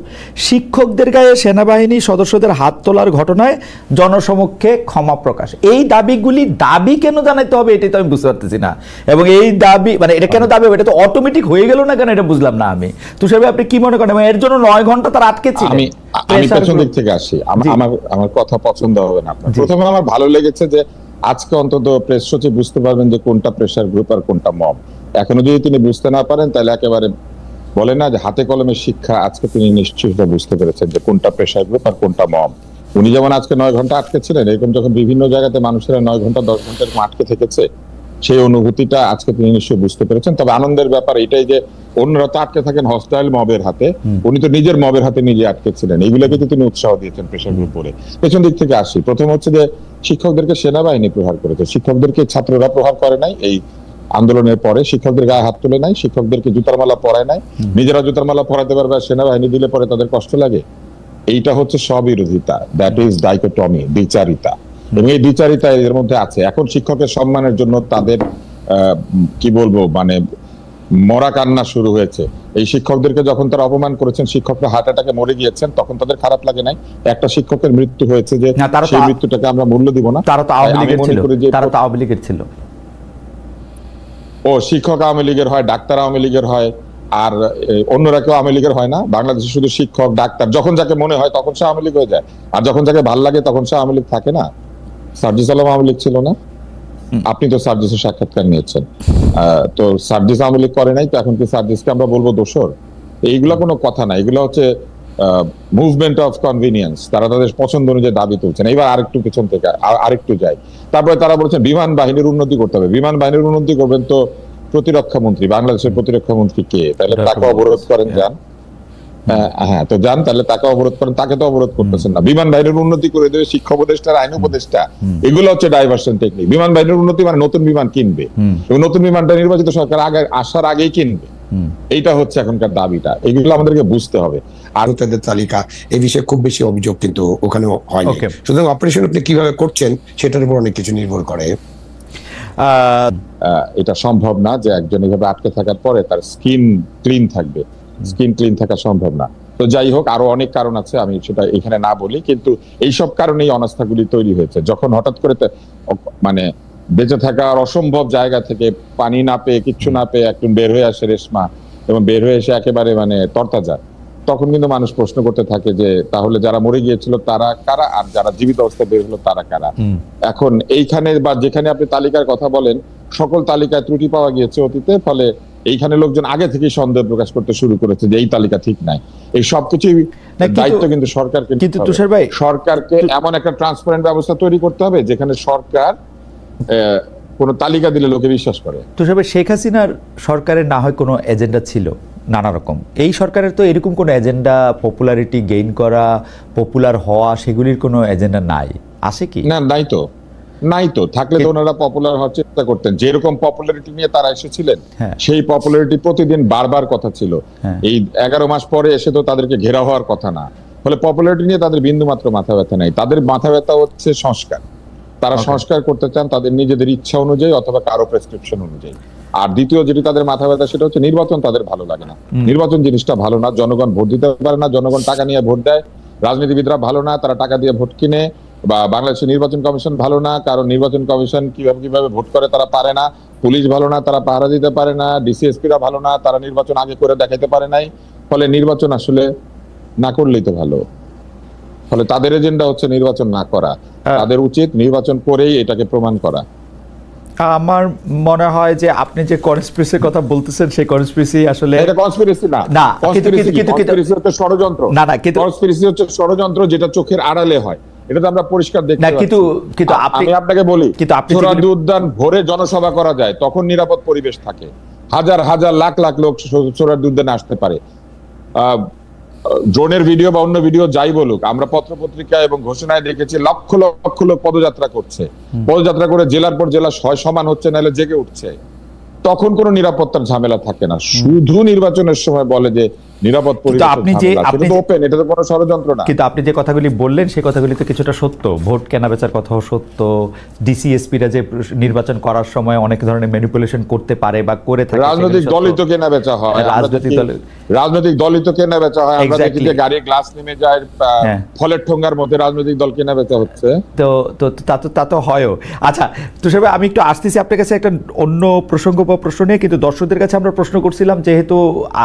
শিক্ষকদের গায়ে সেনাবাহিনী সদস্যদের হাত তোলার ঘটনায় জনসমক্ষে ক্ষমা প্রকাশ। এই দাবিগুলি দাবি কেন জানাইতে হবে এটাই তো আমি বুঝতে পারতেছি না। এবং এই দাবি মানে এটা কেন দাবি হবে, এটা তো অটোমেটিক হয়ে গেল না কেন, এটা বুঝলাম না আমি। তুষার ভাই, আপনি কি মনে করেন এর জন্য 9 ঘন্টা তার আটকে ছিল? আমি পেছন দিক থেকে আসি, আমার কথা পছন্দ হবে না আপনার। প্রথমে আমার ভালো লেগেছে যে আজকে অন্তত প্রেস সচিব বুঝতে পারবেন যে কোনটা প্রেসার গ্রুপ আর কোনটা মব। এখনো যদি তিনি বুঝতে না পারেন তাহলে একেবারে বলে না যে হাতে কলমের শিক্ষা, আজকে তিনি নিশ্চিত বুঝতে পেরেছেন যে কোনটা প্রেসার গ্রুপ আর কোনটা মব। উনি যেমন আজকে 9 ঘন্টা আটকে ছিলেন, এরকম যখন বিভিন্ন জায়গাতে মানুষেরা 9 ঘন্টা 10 ঘন্টা এরকম আটকে থেকেছে, সেই অনুভূতিটা আজকে তিনি নিশ্চয়ই বুঝতে পেরেছেন। তবে আনন্দের ব্যাপার এটাই যে অন্যরা তো আটকে থাকেন হস্টাইল মবের হাতে, উনি তো নিজের মবের হাতে নিজে আটকে ছিলেন। এইগুলোকে তো তিনি উৎসাহ দিয়েছেন প্রেসার গ্রুপ বলে। পেছন দিক থেকে আসি, প্রথম হচ্ছে যে শিক্ষকদেরকে সেনাবাহিনী প্রহার করেছে, শিক্ষকদেরকে ছাত্ররা প্রহার করে নাই। এই আন্দোলনের পরে শিক্ষকদের গায়ে হাত তুলে নাই, শিক্ষকদেরকে জুতার মালা পরায় নাই। নিজেরা জুতার মালা পরাতে পারবে, সেনাবাহিনী দিলে পরে তাদের কষ্ট লাগে। এইটা হচ্ছে স্ববিরোধিতা, দ্যাট ইজ ডাইকোটমি, দ্বিচারিতা। এবং এই দ্বিচারিতা এর মধ্যে আছে। এখন শিক্ষকের সম্মানের জন্য তাদের কি বলবো মানে মরা কান্না শুরু হয়েছে। এই শিক্ষকদেরকে যখন তারা অপমান করেছেন, শিক্ষকরা হার্ট অ্যাটাকে মরে গিয়েছেন, তখন তাদের খারাপ লাগে নাই? একটা শিক্ষকের মৃত্যু হয়েছে যে সেই মৃত্যুটাকে আমরা মূল্য দিব না? তারা তো আওয়ামী লীগের ছিল। ও শিক্ষক আওয়ামী লীগের হয়, ডাক্তার আওয়ামী লীগের হয়, আর অন্যরা কেউ আওয়ামী লীগের হয় না? বাংলাদেশে শুধু শিক্ষক ডাক্তার, যখন যাকে মনে হয় তখন সে আওয়ামী লীগ হয়ে যায়, আর যখন যাকে ভাল লাগে তখন সে আওয়ামী লীগ থাকে না। সার্জিস আলম আওয়ামী লীগ ছিল না? আপনি তো সার্জিসের সাক্ষাৎকার নিয়েছেন, তো সার্জিস আওয়ামী লীগ করে নাই, তো এখন কি সার্জিসকে আমরা বলবো দোষর? এইগুলা কোনো কথা না, এগুলো হচ্ছে মুভমেন্ট অফ কনভিনিয়েন্স। তারা তাদের পছন্দ অনুযায়ী দাবি তুলছেন। এবার আরেকটু পেছন থেকে আরেকটু যাই, তারপরে তারা বলছেন বিমান বাহিনীর উন্নতি করতে হবে। বিমান বাহিনীর উন্নতি করবেন তো প্রতিরক্ষা মন্ত্রী, বাংলাদেশের প্রতিরক্ষা মন্ত্রী কে? তাহলে তাকে অবরোধ করেন, যান। হ্যাঁ, তো যান, তাহলে তাকে অবরোধ করেন। তাকে তো অবরোধ করতেছেন না। বিমান বাহিনীর উন্নতি করে দেবে শিক্ষা উপদেষ্টা, আইন উপদেষ্টা, এগুলো হচ্ছে ডাইভার্সন টেকনিক। বিমান বাহিনীর উন্নতি মানে নতুন বিমান কিনবে, এবং নতুন বিমানটা নির্বাচিত সরকার আগে আসার আগেই কিনবে। এইটা হচ্ছে এখনকার দাবিটা। এগুলো আমাদেরকে বুঝতে হবে। আর তাদের তালিকা, এই বিষয়ে খুব বেশি অভিযোগ কিন্তু ওখানে হয়নি। সুতরাং অপারেশন আপনি কিভাবে করছেন সেটার উপর অনেক কিছু নির্ভর করে। এটা সম্ভব না যে একজন এভাবে আটকে থাকার পরে তার স্কিন ক্লিন থাকবে। স্কিন ক্লিন থাকা সম্ভব না। তো যাই হোক, আরো অনেক কারণ আছে, আমি সেটা এখানে না বলি, কিন্তু এইসব কারণেই অনাস্থাগুলি তৈরি হয়েছে। যখন হঠাৎ করে মানে বেঁচে থাকার অসম্ভব জায়গা থেকে পানি না পেয়ে, কিচ্ছু না পেয়ে একজন বের হয়ে আসে রেশমা, এবং বের হয়ে এসে একেবারে মানে তরতাজা, তখন কিন্তু মানুষ প্রশ্ন করতে থাকে যে তাহলে যারা মরে গিয়েছিল তারা কারা, আর যারা জীবিত অবস্থায় বের হলো তারা কারা? এখন এইখানে বা যেখানে আপনি তালিকার কথা বলেন, সকল তালিকায় ত্রুটি পাওয়া গিয়েছে অতীতে, ফলে এইখানে লোকজন আগে থেকেই সন্দেহ প্রকাশ করতে শুরু করেছে যে এই তালিকা ঠিক নাই। এই সবকিছুই দায়িত্ব কিন্তু সরকারকে, কিন্তু তুষার ভাই, সরকারকে এমন একটা ট্রান্সপারেন্ট ব্যবস্থা তৈরি করতে হবে যেখানে সরকার কোনো তালিকা দিলে লোকে বিশ্বাস করে। তো সবে শেখ হাসিনার সরকারের না হয় কোনো এজেন্ডা ছিল নানা রকম, এই সরকারের তো এরকম কোনো এজেন্ডা, পপুলারিটি গেইন করা, পপুলার হওয়া, সেগুলির কোনো এজেন্ডা নাই, আছে কি? না, নাই তো থাকলে তো ওনারা পপুলার হওয়ার চেষ্টা করতেন। যেরকম পপুলারিটি নিয়ে তারা এসেছিলেন, সেই পপুলারিটি প্রতিদিন বারবার কথা ছিল। এই 11 মাস পরে এসে তো তাদেরকে ঘেরা হওয়ার কথা না, ফলে পপুলারিটি নিয়ে তাদের বিন্দু মাত্র মাথা ব্যথা নাই। তাদের মাথা ব্যথা হচ্ছে সংস্কার। তারা সংস্কার করতে চান তাদের নিজেদের ইচ্ছা অনুযায়ী অথবা কারো প্রেসক্রিপশন অনুযায়ী। আর দ্বিতীয় যেটি তাদের মাথা ব্যথা, সেটা হচ্ছে নির্বাচন তাদের ভালো লাগে না। নির্বাচন জিনিসটা ভালো না, জনগণ ভোট দিতে পারে না, জনগণ টাকা নিয়ে ভোট দেয়, রাজনীতিবিদরা ভালো না, তারা টাকা দিয়ে ভোট কিনে, বা বাংলাদেশের নির্বাচন কমিশন ভালো না, কারণ নির্বাচন কমিশন কিভাবে ভোট করে তারা পারে না, পুলিশ ভালো না, তারা পাহারা দিতে পারে না, ডিসিএসপিরা ভালো না, তারা নির্বাচন আগে করে দেখাতে পারে নাই, ফলে নির্বাচন আসলে না করলেই তো ভালো। ফলে তাদের এজেন্ডা হচ্ছে নির্বাচন না করা, তাদের উচিত নির্বাচন করেই এটাকে প্রমাণ করা। আমার মনে হয় যে আপনি যে কনস্পিরেসির কথা বলতেছেন, সেই কনস্পিরেসি আসলে এটা কনস্পিরেসি না, কনস্পিরেসি হচ্ছে ষড়যন্ত্র। কনস্পিরেসি হচ্ছে ষড়যন্ত্র যেটা চোখের আড়ালে হয়, এটা তো আমরা পরিষ্কার দেখতে পাচ্ছি। কিন্তু আমি আপনাকে বলি, সোহরাওয়ার্দী উদ্যান ভোরে জনসভা করা যায়, তখন নিরাপদ পরিবেশ থাকে, হাজার হাজার লাখ লাখ লোক সোহরাওয়ার্দী উদ্যানে আসতে পারে। ড্রোনের ভিডিও বা অন্য ভিডিও যাই বলুক, আমরা পত্রপত্রিকা এবং ঘোষণায় দেখেছি লক্ষ লক্ষ লোক পদযাত্রা করছে, পদযাত্রা করে জেলার পর জেলা সমান হচ্ছে, নাহলে জেগে উঠছে। তখন কোনো নিরাপত্তার ঝামেলা থাকে না। শুধু নির্বাচনের সময় বলে যে নিরাপদ পরিবেশ, এটা তো কোনো ষড়যন্ত্র না। কিন্তু আপনি যে কথাগুলি বললেন, সেই কথাগুলি তো কিছুটা সত্য। ভোট কেনা বেচার কথাও সত্য। ডিসিএসপিরা যে নির্বাচন করার সময় অনেক ধরনের ম্যানিপুলেশন করতে পারে বা করে থাকে। রাজনৈতিক দলই তো কেনা বেচা হয়, রাজনৈতিক দলই তো কেনা বেচা হয়। আমরা দেখি যে গাড়ি গ্লাস নেমে যায়, ফলের ঠোঙ্গার মধ্যে রাজনৈতিক দল কেনা বেচা হচ্ছে। তো তা তো হয়ও। আচ্ছা তুষার, আমি একটু আসতেছি আপনার কাছে একটা অন্য প্রসঙ্গ বা প্রশ্ন নিয়ে। কিন্তু দর্শকদের কাছে আমরা প্রশ্ন করছিলাম, যেহেতু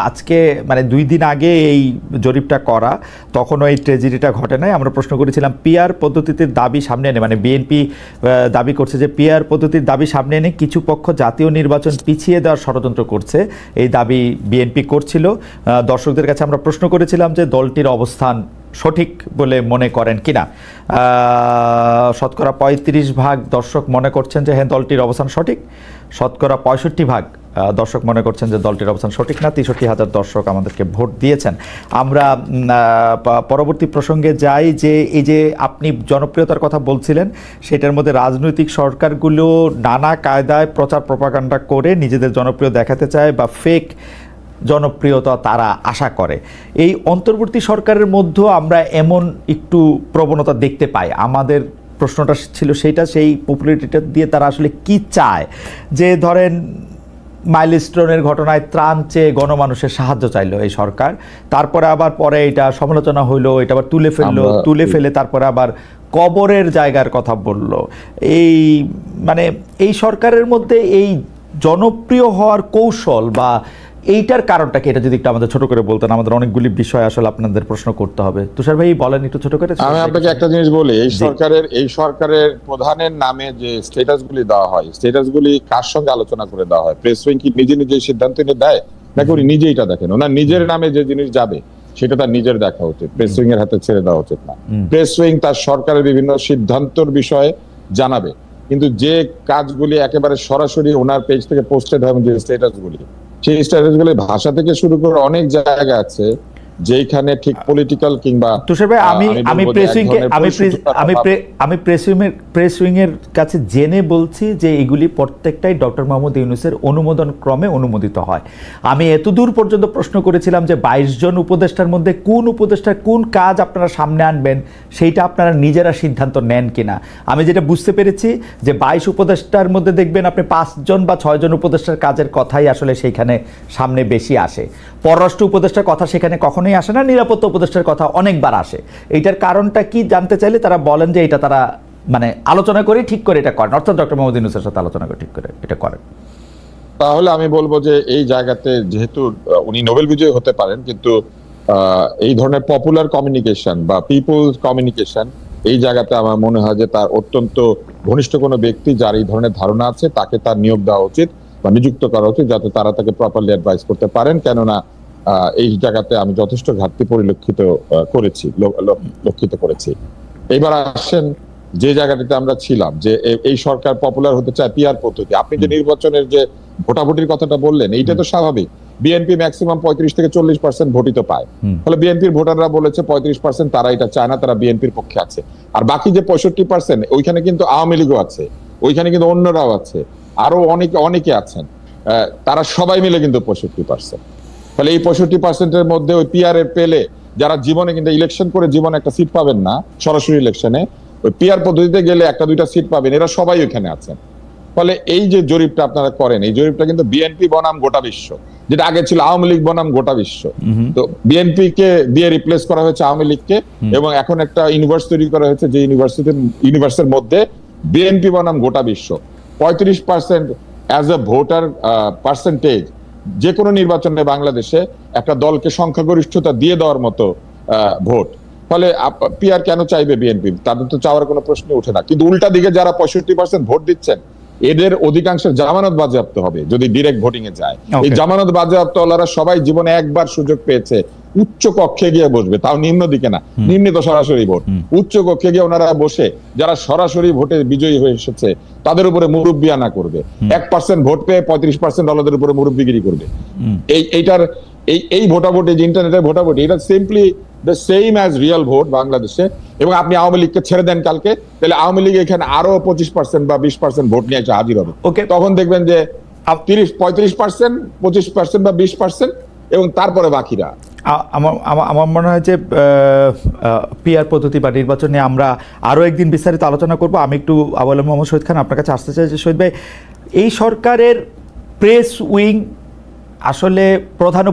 আজকে মানে 2 দিন আগে এই জরিপটা করা, তখনও এই ট্র্যাজেডিটা ঘটে নাই। আমরা প্রশ্ন করেছিলাম পিআর পদ্ধতির দাবি সামনে এনে, মানে বিএনপি দাবি করছে যে পিআর পদ্ধতির দাবি সামনে এনে কিছু পক্ষ জাতীয় নির্বাচন পিছিয়ে দেওয়ার ষড়যন্ত্র করছে, এই দাবি বিএনপি করছিল। দর্শকদের কাছে আমরা প্রশ্ন করেছিলাম যে দলটির অবস্থান সঠিক বলে মনে করেন কিনা। শতকরা 35% দর্শক মনে করছেন যে হ্যাঁ দলটির অবস্থান সঠিক, শতকরা 65% দর্শক মনে করছেন যে দলটির অবস্থান সঠিক না। 63,000 দর্শক আমাদেরকে ভোট দিয়েছেন। আমরা পরবর্তী প্রসঙ্গে যাই, যে এই যে আপনি জনপ্রিয়তার কথা বলছিলেন, সেটার মধ্যে রাজনৈতিক সরকারগুলো নানা কায়দায় প্রচার প্রপাগান্ডা করে নিজেদের জনপ্রিয় দেখাতে চায় বা ফেক জনপ্রিয়তা তারা আশা করে। এই অন্তর্বর্তী সরকারের মধ্যেও আমরা এমন একটু প্রবণতা দেখতে পাই। আমাদের প্রশ্নটা ছিল সেইটা, সেই পপুলারিটিটা দিয়ে তারা আসলে কি চায়। যে ধরেন মাইলস্টোনের ঘটনায় ত্রাণ চেয়ে গণমানুষের সাহায্য চাইলো এই সরকার, তারপরে আবার পরে এটা সমালোচনা হইলো, এটা আবার তুলে ফেলে তারপরে আবার কবরের জায়গার কথা বলল। এই মানে এই সরকারের মধ্যে এই জনপ্রিয় হওয়ার কৌশল বা এইটার কারণটা কি, এটা যদি একটু আমাদের ছোট করে বলতেন। আমাদের অনেকগুলি বিষয় আসলে আপনাদের প্রশ্ন করতে হবে। তুষার ভাই বলেন একটু ছোট করে। আমি আপনাকে একটা জিনিস বলি, এই সরকারের প্রধানের নামে যে স্ট্যাটাসগুলি দেওয়া হয়, স্ট্যাটাসগুলি কার সঙ্গে আলোচনা করে দেওয়া হয়? প্রেস উইং কি নিজে নিজে সিদ্ধান্ত নিয়ে দেয়, নাকি উনি নিজেই এটা দেখেন? ওনার নিজের নামে যে জিনিস যাবে সেটা তার নিজের দেখা উচিত, প্রেস উইং এর হাতে ছেড়ে দেওয়া উচিত না। প্রেস উইং তার সরকারের বিভিন্ন সিদ্ধান্তর বিষয়ে জানাবে, কিন্তু যে কাজগুলি একেবারে সরাসরি ওনার পেজ থেকে পোস্টেড হয়, যে স্ট্যাটাসগুলি, সেই স্ট্যাটাসগুলি ভাষা থেকে শুরু করে অনেক জায়গা আছে যেখানে ঠিক পলিটিক্যাল কিংবা তুষার ভাই, আমি প্রেস উইং এর কাছে জেনে বলছি যে এগুলি প্রত্যেকটাই ডক্টর মোহাম্মদ ইউনূসের অনুমোদন ক্রমে অনুমোদিত হয়। আমি এতদূর পর্যন্ত প্রশ্ন করেছিলাম যে 22 জন উপদেষ্টার মধ্যে কোন উপদেষ্টার কোন কাজ আপনারা সামনে আনবেন সেইটা আপনারা নিজেরা সিদ্ধান্ত নেন কিনা। আমি যেটা বুঝতে পেরেছি যে 22 উপদেষ্টার মধ্যে দেখবেন আপনি 5 জন বা 6 জন উপদেষ্টার কাজের কথাই আসলে সেইখানে সামনে বেশি আসে। পররাষ্ট্র উপদেষ্টার কথা সেখানে কখনোই আসে না, নিরাপত্তা উপদেষ্টার কথা অনেকবার আসে। এইটার কারণটা কি জানতে চাইলে তারা বলেন যে এটা তারা মানে আলোচনা করে ঠিক করে এটা করেন, অর্থাৎ ডক্টর মোহাম্মদ ইউনূসের সাথে আলোচনা করে ঠিক করে এটা করেন। তাহলে আমি বলবো যে এই জায়গাতে যেহেতু উনি নোবেল বিজয়ী হতে পারেন, কিন্তু এই ধরনের পপুলার কমিউনিকেশন বা পিপলস কমিউনিকেশন, এই জায়গাতে আমার মনে হয় যে তার অত্যন্ত ঘনিষ্ঠ কোনো ব্যক্তি যার এই ধরনের ধারণা আছে তাকে তার নিয়োগ দেওয়া উচিত বা নিযুক্ত করা উচিত, যাতে তারা তাকে প্রপারলি অ্যাডভাইস করতে পারেন। কেননা এই জায়গাতে আমি যথেষ্ট ঘাটতি পরিলক্ষিত করেছি। এইবার আসেন যে জায়গাটাতে আমরা ছিলাম যে এই সরকার পপুলার হতে চায় পিআর পদ্ধতি, আপনি যে নির্বাচনের যে ভোটাভুটির কথাটা বললেন, এইটা তো স্বাভাবিক। বিএনপি ম্যাক্সিমাম 35 থেকে 40% ভোটই তো পায়, ফলে বিএনপির ভোটাররা বলেছে 35% তারা এটা চায় না, তারা বিএনপির পক্ষে আছে। আর বাকি যে 65% ওইখানে কিন্তু আওয়ামী লীগও আছে, ওইখানে কিন্তু অন্যরাও আছে, আরো অনেকে আছেন, তারা সবাই মিলে কিন্তু 65%। ফলে এই 65%-এর মধ্যে ওই পিআর এর পেলে যারা জীবনে কিন্তু ইলেকশন করে জীবনে একটা সিট পাবেন না, সরাসরি ইলেকশনে ওই পিআর পদ্ধতিতে গেলে একটা দুইটা সিট পাবেন, এরা সবাই ওইখানে আছেন। ফলে এই যে জরিপটা আপনারা করেন, এই জরিপটা কিন্তু বিএনপি বনাম গোটা বিশ্ব, যেটা আগে ছিল আওয়ামী লীগ বনাম গোটা বিশ্ব। তো বিএনপি কে দিয়ে রিপ্লেস করা হয়েছে আওয়ামী লীগকে, এবং এখন একটা ইউনিভার্স তৈরি করা হয়েছে যে ইউনিভার্সের মধ্যে বিএনপি বনাম গোটা বিশ্ব। 35% অ্যাজ এ ভোটার পার্সেন্টেজ যে কোনো নির্বাচনে বাংলাদেশে একটা দলকে সংখ্যাগরিষ্ঠতা দিয়ে দেওয়ার মতো ভোট। ফলে পিআর কেন চাইবে বিএনপি? তাদের তো চাওয়ার কোনো প্রশ্ন ওঠে না। কিন্তু উল্টা দিকে যারা 65% ভোট দিচ্ছেন, এদের অধিকাংশের জামানত বাজেয়াপ্ত হবে যদি ডিরেক্ট ভোটিং এ যায়। এই জামানত বাজেয়াপ্ত ওনারা সবাই জীবনে একবার সুযোগ পেয়েছে উচ্চ কক্ষে গিয়ে বসবে, তাও নিম্ন দিকে না, নিম্নে তো সরাসরি ভোট, উচ্চ কক্ষে গিয়ে ওনারা বসে যারা সরাসরি ভোটে বিজয়ী হয়ে এসেছে তাদের উপরে মুরব্বিয়ানা করবে। 1% ভোট পেয়ে 35% ডলারের উপরে মুরব্বিগিরি করবে। এইটার এই ভোটাভুটি, যে ইন্টারনেটের ভোটাভুটি, এটা simply the same as real vote বাংলাদেশে। এবং আপনি আওয়ামী লীগকে ছেড়ে দেন কালকে, তাহলে আওয়ামী লীগ এখানে আরো 25% বা 20% ভোট নিয়ে এসে হাজির হবে। তখন দেখবেন যে 35%, 25% বা 20%, এবং তারপরে বাকিরা। আমার মনে হয় যে পিআর পদ্ধতি বা নির্বাচন নিয়ে আমরা আরো একদিন বিস্তারিত আলোচনা করব। আমি একটু আবুল মোহাম্মদ শহীদ খান আপনার কাছে আসতে চাই যে শহীদ ভাই, এই সরকারের প্রেস উইং আসলে প্রধান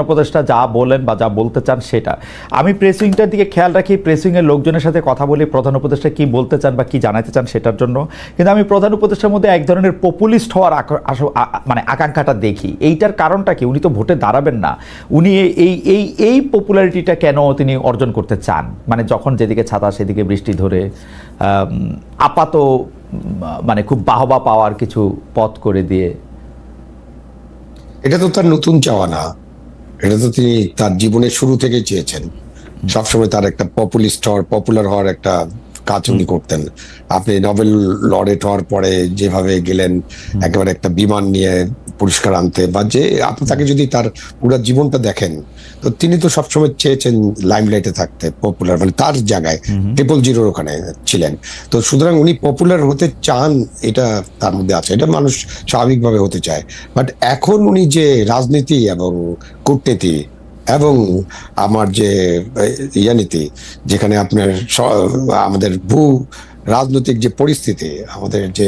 উপদেষ্টা যা বলেন বা যা বলতে চান সেটা, আমি প্রেস উইংটার দিকে খেয়াল রাখি, প্রেস উইংয়ের লোকজনের সাথে কথা বলি প্রধান উপদেষ্টা কি বলতে চান বা কি জানাতে চান সেটার জন্য। কিন্তু আমি প্রধান উপদেষ্টার মধ্যে এক ধরনের পপুলিস্ট হওয়ার মানে আকাঙ্ক্ষাটা দেখি। এইটার কারণটা কি? উনি তো ভোটে দাঁড়াবেন না, উনি এই পপুলারিটিটা কেন তিনি অর্জন করতে চান? মানে যখন যেদিকে ছাতা সেদিকে বৃষ্টি ধরে আপাত মানে খুব বাহবা পাওয়ার কিছু পথ করে দিয়ে। এটা তো তার নতুন চাওয়া না, এটা তো তিনি তার জীবনের শুরু থেকে চেয়েছেন। সবসময় তার একটা পপুলার হওয়ার একটা কাজ উনি করতেন। আপনি নোবেল লরেট হওয়ার পরে যেভাবে গেলেন একেবারে একটা বিমান নিয়ে পুরস্কার আনতে, বা যে আপনি তাকে যদি তার পুরো জীবনটা দেখেন, তো তিনি তো সবসময় চেয়েছেন লাইমলাইটে থাকতে, পপুলার, মানে তার জায়গায় 000 ওখানে ছিলেন। তো সুতরাং উনি পপুলার হতে চান, এটা তার মধ্যে আছে, এটা মানুষ স্বাভাবিকভাবে হতে চায়। বাট এখন উনি যে রাজনীতি এবং কূটনীতি এবং আমার যে নীতি, যেখানে আপনার আমাদের ভূ রাজনৈতিক যে পরিস্থিতি, আমাদের যে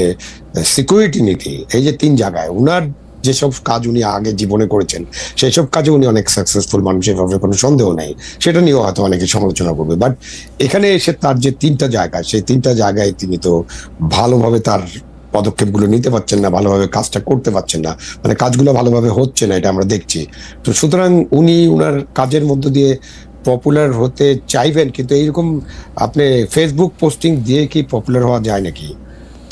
সিকিউরিটি নীতি, এই যে 3 জায়গায় উনার যেসব কাজ উনি আগে জীবনে করেছেন, সেই সব কাজে উনি অনেক সাকসেসফুল, মানুষের ভাবে কোনো সন্দেহ নেই, সেটা নিয়েও হয়তো অনেকে সমালোচনা করবে। বাট এখানে এসে তার যে 3টা জায়গা, সেই 3টা জায়গায় তিনি তো ভালোভাবে তার পদক্ষেপগুলো নিতে পারছেন না, ভালোভাবে কাজটা করতে পারছেন না, মানে কাজগুলো ভালোভাবে হচ্ছে না, এটা আমরা দেখছি। তো সুতরাং উনি উনার কাজের মধ্য দিয়ে পপুলার হতে চাইবেন, কিন্তু এইরকম আপনি ফেসবুক পোস্টিং দিয়ে কি পপুলার হওয়া যায় নাকি?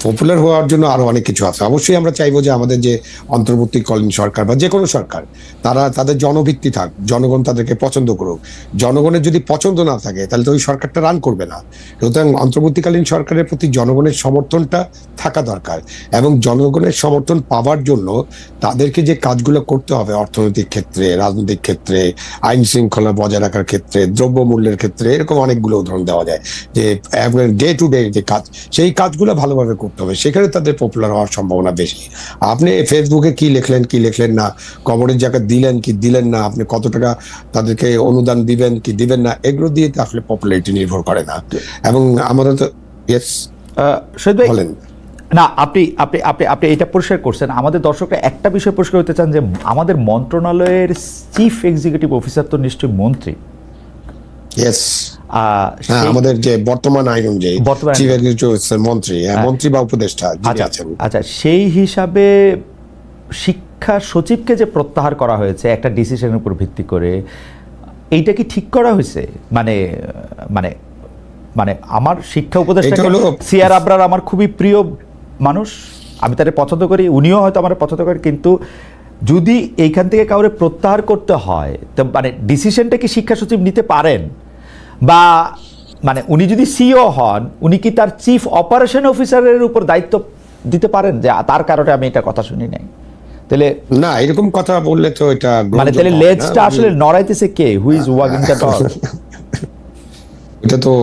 পপুলার হওয়ার জন্য আরো অনেক কিছু আছে। অবশ্যই আমরা চাইবো যে আমাদের যে অন্তর্বর্তীকালীন সরকার বা যে কোনো সরকার, তারা তাদের জনভিত্তি থাক, জনগণ তাদেরকে পছন্দ করুক। জনগণের যদি পছন্দ না থাকে তাহলে তো ওই সরকারটা রান করবে না। সুতরাং অন্তর্বর্তীকালীন সরকারের প্রতি জনগণের সমর্থনটা থাকা দরকার, এবং জনগণের সমর্থন পাওয়ার জন্য তাদেরকে যে কাজগুলো করতে হবে অর্থনৈতিক ক্ষেত্রে, রাজনৈতিক ক্ষেত্রে, আইন শৃঙ্খলা বজায় রাখার ক্ষেত্রে, দ্রব্যমূল্যের ক্ষেত্রে, এরকম অনেকগুলো উদাহরণ দেওয়া যায় যে ডে টু ডে যে কাজ, সেই কাজগুলো ভালোভাবে করতে হবে, সেখানে তাদের পপুলার হওয়ার সম্ভাবনা বেশি। আপনি ফেসবুকে কি লিখলেন না, কবরের জায়গা দিলেন কি দিলেন না, আপনি কত টাকা তাদেরকে অনুদান দিবেন কি দিবেন না, এগুলো দিয়ে আসলে পপুলারিটি নির্ভর করে না। এবং আমাদের তো বলেন না, আপনি আপনি আপনি আপনি এটা পরিষ্কার করছেন। আমাদের দর্শকরা একটা বিষয় পরিষ্কার হতে চান যে আমাদের মন্ত্রণালয়ের চিফ এক্সিকিউটিভ অফিসার তো নিশ্চয়ই মন্ত্রী। আমাদের যে বর্তমান আইন অনুযায়ী মন্ত্রী বা উপদেষ্টা আছেন। আচ্ছা, সেই হিসাবে শিক্ষা সচিবকে যে প্রত্যাহার করা হয়েছে একটা ডিসিশনের উপর ভিত্তি করে, এইটা কি ঠিক করা হয়েছে? মানে মানে মানে আমার শিক্ষা উপদেষ্টা সিআর আবরার আমার খুবই প্রিয় মানুষ, আমি তাকে পছন্দ করি, উনিও হয়তো আমার পছন্দ করেন, কিন্তু যদি এইখান থেকে কাউরে প্রত্যাহার করতে হয় তো মানে ডিসিশনটা কি শিক্ষা সচিব নিতে পারেন? বা মানে উনি যদি সিইও হন, উনি কি তার চিফ অপারেশন অফিসারের উপর দায়িত্ব দিতে পারেন যে তার কারণে আমি এটা কথা শুনি নাই? তাহলে না, এরকম কথা বললে তো এটা মানে তাহলে লেজটা আসলে নড়াইতেছে কে? Who is walking the dog? এটা তো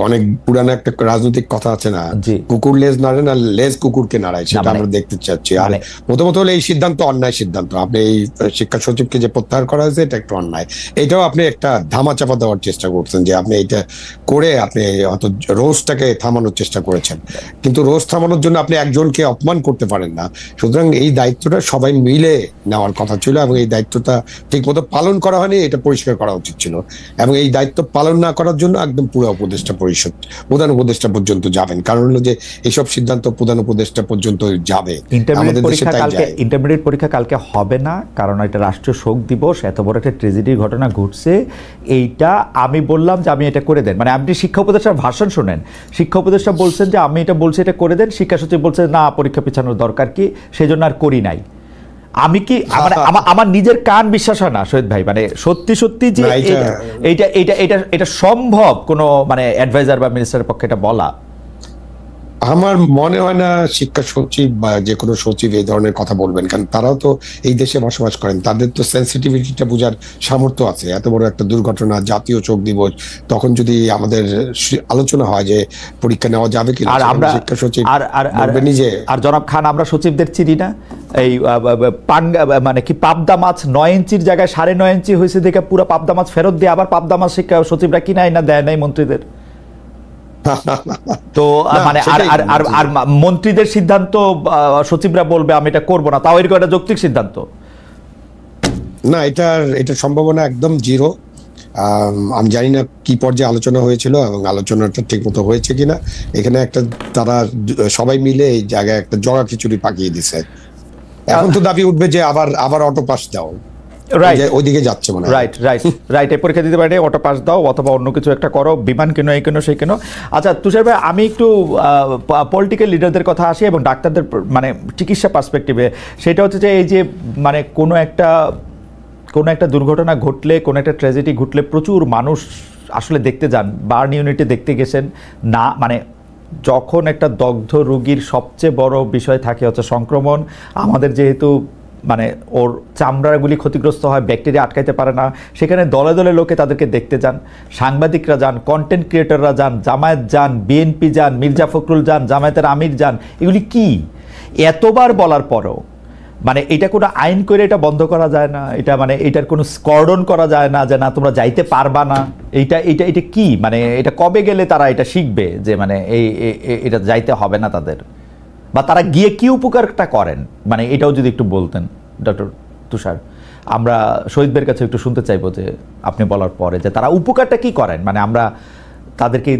অনেক পুরানো একটা রাজনৈতিক কথা আছে না, কুকুর লেজ নাড়ে না, লেজ কুকুরকে নাড়ায়, সেটা আমরা দেখতে চাচ্ছি। আর প্রথমত হলে এই সিদ্ধান্ত অন্যায় সিদ্ধান্ত। আপনি এই শিক্ষা সচিবকে যে প্রত্যাহার করা হয়েছে এটা একটু অন্যায়। এটাও আপনি একটা ধামা চাপা দেওয়ার চেষ্টা করছেন, যে আপনি এটা করে আপনি হয়তো রোজটাকে থামানোর চেষ্টা করেছেন, কিন্তু রোজ থামানোর জন্য আপনি একজনকে অপমান করতে পারেন না। সুতরাং এই দায়িত্বটা সবাই মিলে নেওয়ার কথা ছিল, এবং এই দায়িত্বটা ঠিক মতো পালন করা হয়নি, এটা পরিষ্কার করা উচিত ছিল। এবং এই দায়িত্ব পালন না করার জন্য একদম পুরো উপদেষ্টা পরিষদ, প্রধান উপদেষ্টা পর্যন্ত যাবেন। কারণ হলো যে এইসব সিদ্ধান্ত প্রধান উপদেষ্টা পর্যন্ত যাবে। ইন্টারমিডিয়েট পরীক্ষা কালকে হবে না, কারণ এটা রাষ্ট্রীয় শোক দিবস, এত বড় একটা ট্রেজেডির ঘটনা ঘটছে। এইটা আমি বললাম যে আমি এটা করে দেন, মানে আপনি শিক্ষা উপদেষ্টার ভাষণ শোনেন, শিক্ষা উপদেষ্টা বলছেন যে আমি এটা বলছি, এটা করে দেন। শিক্ষা সচিব বলছেন না, পরীক্ষা পিছানোর দরকার কি, সেই জন্য আর করি নাই। আমি কি আমার নিজের কান বিশ্বাস হয় না শহীদ ভাই, মানে সত্যি সত্যি যে এটা সম্ভব কোনো মানে অ্যাডভাইজার বা মিনিস্টারের পক্ষে এটা বলা? আমার মনে হয় না শিক্ষা সচিব বা যে কোনো সচিব এই ধরনের কথা বলবেন, কারণ তারাও তো এই দেশে বসবাস করেন, তাদের তো সেন্সিটিভিটিটা বোঝার সামর্থ্য আছে। এত বড় একটা দুর্ঘটনা, জাতীয় শোক দিবস, তখন যদি আমাদের আলোচনা হয় যে পরীক্ষা নেওয়া যাবে কি, আর আমরা শিক্ষা সচিব নিজে আর জনাব খান, আমরা সচিবদের চিনি না। এই মানে কি পাবদা মাছ 9 ইঞ্চির জায়গায় 9.5 ইঞ্চি হয়েছে দেখে পুরো পাবদা মাছ ফেরত দিয়ে আবার পাবদা মাছ শিক্ষা সচিবরা কিনাই না দেয় নাই মন্ত্রীদের। তো মানে আর মন্ত্রীদের সিদ্ধান্ত সচিবরা বলবে আমি এটা করবো না, তাও এরকম একটা যৌক্তিক সিদ্ধান্ত না। এটার সম্ভাবনা একদম জিরো। আমি জানি না কি পর্যায়ে আলোচনা হয়েছিল এবং আলোচনাটা ঠিক মতো হয়েছে কিনা। এখানে একটা তারা সবাই মিলে এই জায়গায় একটা জগা খিচুড়ি পাকিয়ে দিছে। এখন তো দাবি উঠবে যে আবার অটো পাস দাও, ওইদিকে যাচ্ছে মনে হয়। রাইট এই পরীক্ষা দিতে পারে, অটো পাস দাও অথবা অন্য কিছু একটা করো, বিমান কেন, এই কেন, সেই কেন। আচ্ছা তুষার ভাই, আমি একটু পলিটিক্যাল লিডারদের কথা আসি এবং ডাক্তারদের মানে চিকিৎসা পার্সপেক্টিভে। সেটা হচ্ছে যে এই যে মানে কোনো একটা দুর্ঘটনা ঘটলে, কোনো একটা ট্র্যাজেডি ঘটলে প্রচুর মানুষ আসলে দেখতে যান, বার্ন ইউনিটে দেখতে গেছেন না, মানে যখন একটা দগ্ধ রোগীর সবচেয়ে বড় বিষয় থাকে হচ্ছে সংক্রমণ। আমাদের যেহেতু মানে ওর চামড়াগুলি ক্ষতিগ্রস্ত হয়, ব্যাকটেরিয়া আটকাইতে পারে না, সেখানে দলে দলে লোকে তাদেরকে দেখতে যান, সাংবাদিকরা যান, কন্টেন্ট ক্রিয়েটররা যান, জামায়াত যান, বিএনপি যান, মির্জা ফখরুল যান, জামায়াতের আমির যান। এগুলি কি এতবার বলার পরও মানে এটা কোনো আইন করে এটা বন্ধ করা যায় না? এটা মানে এটার কোনো স্কর্ডন করা যায় না যে না তোমরা যাইতে পারবা না? এটা কি মানে এটা কবে গেলে তারা এটা শিখবে যে মানে এটা যাইতে হবে না তাদের, বা তারা গিয়ে কি উপকারটা করেন, মানে এটাও যদি একটু বলতেন ডক্টর তুষার। আমরা শহীদদের কাছে একটু শুনতে চাইবো যে আপনি বলার পরে যে তারা উপকারটা কি করেন, মানে আমরা তাদেরকে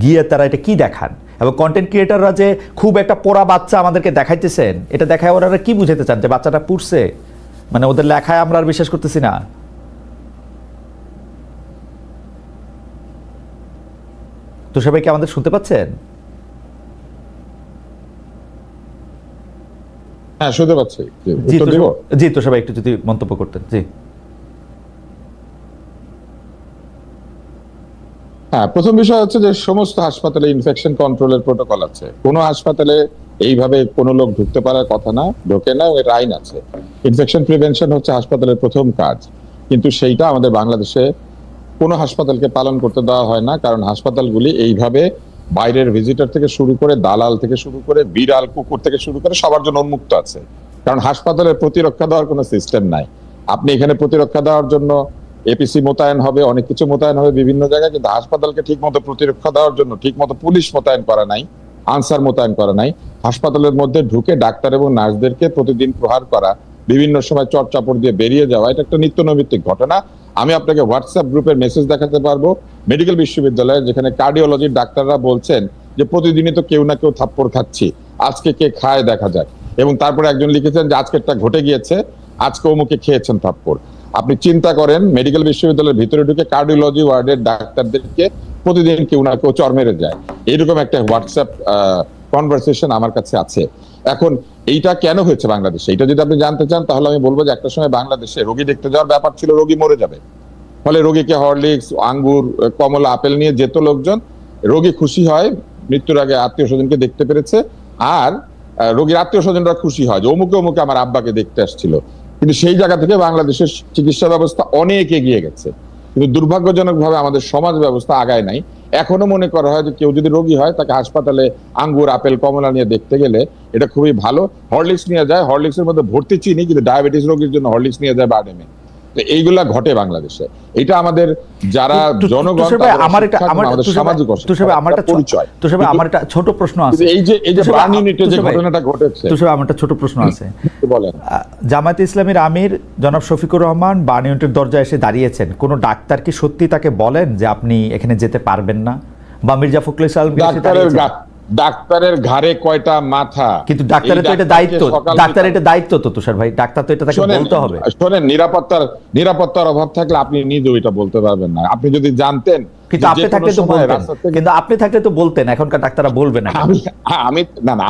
গিয়ে তারা এটা কি দেখান, এবং কন্টেন্ট ক্রিয়েটাররা যে খুব একটা পোড়া বাচ্চা আমাদেরকে দেখাইতেছেন, এটা দেখায় ওরা কি বুঝাতে চান যে বাচ্চাটা পুড়ছে, মানে ওদের লেখায় আমরা আর বিশ্বাস করতেছি না। তো সবাই কি আমাদের শুনতে পাচ্ছেন? হ্যাঁ শুনতে পাচ্ছি। জি তো সবাই একটু যদি মন্তব্য করতেন। জি হ্যাঁ, প্রথম বিষয় হচ্ছে যে সমস্ত হাসপাতালে ইনফেকশন কন্ট্রোলের প্রোটোকল আছে। কোনো হাসপাতালে এইভাবে কোনো লোক ঢুকতে পারার কথা না, ঢোকে না, এর আইন আছে। ইনফেকশন প্রিভেনশন হচ্ছে হাসপাতালের প্রথম কাজ, কিন্তু সেইটা আমাদের বাংলাদেশে কোনো হাসপাতালকে পালন করতে দেওয়া হয় না। কারণ হাসপাতালগুলি এইভাবে বাইরের ভিজিটর থেকে শুরু করে, দালাল থেকে শুরু করে, বিড়াল কুকুর থেকে শুরু করে সবার জন্য উন্মুক্ত আছে। কারণ হাসপাতালের প্রতিরক্ষা দেওয়ার কোনো সিস্টেম নাই। আপনি এখানে প্রতিরক্ষা দেওয়ার জন্য এপিসি মোতায়েন হবে, অনেক কিছু মোতায়েন হবে বিভিন্ন জায়গায়, কিন্তু হাসপাতালকে ঠিক মতো প্রতিরক্ষা দেওয়ার জন্য ঠিক মতো পুলিশ মোতায়েন করা নাই, আনসার মোতায়েন করা নাই। হাসপাতালের মধ্যে ঢুকে ডাক্তার এবং নার্সদেরকে প্রতিদিন প্রহার করা, বিভিন্ন সময় চড়চাপড় দিয়ে বেরিয়ে যাওয়া, এটা একটা নিত্যনৈমিত্তিক ঘটনা। আমি আপনাকে হোয়াটসঅ্যাপ গ্রুপের মেসেজ দেখাতে পারবো মেডিকেল বিশ্ববিদ্যালয়ে, যেখানে কার্ডিওলজির ডাক্তাররা বলছেন যে প্রতিদিনই তো কেউ না কেউ থাপ্পড় খাচ্ছি, আজকে কে খায় দেখা যাক। এবং তারপরে একজন লিখেছেন যে আজকেরটা ঘটে গিয়েছে, আজকে অমুকে খেয়েছেন থাপ্পড়। আপনি চিন্তা করেন মেডিকেল বিশ্ববিদ্যালয়ের ভিতরে ঢুকে কার্ডিওলজি ওয়ার্ডের ডাক্তারদেরকে প্রতিদিন কেউ না কেউ চর মেরে যায়। এইরকম একটা হোয়াটসঅ্যাপ কনভারসেশন আমার কাছে আছে। এখন এইটা কেন হয়েছে বাংলাদেশে, এটা যদি আপনি জানতে চান তাহলে আমি বলবো যে একটা সময় বাংলাদেশে রোগী দেখতে যাওয়ার ব্যাপার ছিল, রোগী মরে যাবে, ফলে রোগীকে হরলিক্স, আঙ্গুর, কমলা, আপেল নিয়ে যেত লোকজন, রোগী খুশি হয় মৃত্যুর আগে আত্মীয় স্বজনকে দেখতে পেরেছে, আর রোগীর আত্মীয় স্বজনরা খুশি হয় যে অমুকে অমুকে আমার আব্বাকে দেখতে আসছিল। কিন্তু সেই জায়গা থেকে বাংলাদেশের চিকিৎসা ব্যবস্থা অনেক এগিয়ে গেছে, কিন্তু দুর্ভাগ্যজনক ভাবে আমাদের সমাজ ব্যবস্থা আগায় নাই। এখনো মনে করা হয় যে কেউ যদি রোগী হয় তাকে হাসপাতালে আঙ্গুর, আপেল, কমলা নিয়ে দেখতে গেলে এটা খুবই ভালো, হরলিক্স নিয়ে যায়, হরলিক্সের মধ্যে ভর্তি চিনি, কিন্তু ডায়াবেটিস রোগীর জন্য হরলিক্স নিয়ে যায় বারডেমে। তো এইগুলা ঘটে বাংলাদেশে। এটা আমাদের যারা জনগণ, আমাদের সামাজিক পরিচয়। আমার একটা ছোট প্রশ্ন আছে, এই যে বার্ন ইউনিটে যে ঘটনাটা ঘটেছে, আমার একটা ছোট প্রশ্ন আছে। বলেন। জামায়াতে ইসলামীর আমির জনাব শফিকুর রহমান বার্ন ইউনিটের দরজায় এসে দাঁড়িয়েছেন, কোন ডাক্তার কি সত্যি তাকে বলেন যে আপনি এখানে যেতে পারবেন না? বা মির্জা ফখরুল ইসলাম ডাক্তারের ঘাড়ে কয়টা মাথা? কিন্তু ডাক্তারের তো এটা দায়িত্ব, ডাক্তার এটা দায়িত্ব তো তুষার ভাই, ডাক্তার তো এটা তাকে বলতে হবে। শোনেন, নিরাপত্তার অভাব থাকলে আপনি নিজেও এটা বলতে পারবেন না। আপনি যদি জানতেন, কিন্তু আপনি থাকলে তো বলতেন, কিন্তু আপনি থাকলে তো বলতেন, এখনকার ডাক্তাররা বলবে না।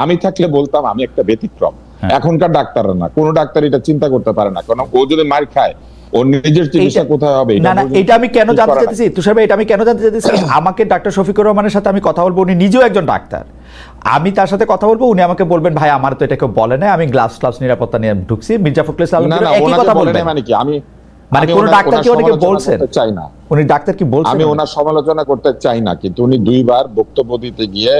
আমি থাকলে বলতাম, আমি একটা ব্যতিক্রম। এখনকার ডাক্তাররা না, কোন ডাক্তার এটা চিন্তা করতে পারে না, কারণ ও যদি মার খায় ওর নিজের চিকিৎসা কোথায় হবে? না না, এটা আমি কেন জানতে চাইতেছি তুষার ভাই, এটা আমি কেন জানতে চাইতেছি, আমাকে ডাক্তার শফিকুর রহমানের সাথে আমি কথা বলবো, উনি নিজেও একজন ডাক্তার, আমি তার সাথে কথা বলবো, উনি আমাকে বলবেন ভাই আমার তো এটা কেউ বলে না, আমি গ্লাভস নিরাপত্তা নিয়ে ঢুকছি। মির্জা ফখরুল ইসলাম একই কথা বলবেন, মানে কি মানে কোন ডাক্তার কি ওনাকে বলছেন? চাই না, উনি ডাক্তার কি বলছেন? আমি ওনার সমালোচনা করতে চাই না, কিন্তু উনি দুইবার বক্তব্য দিতে গিয়ে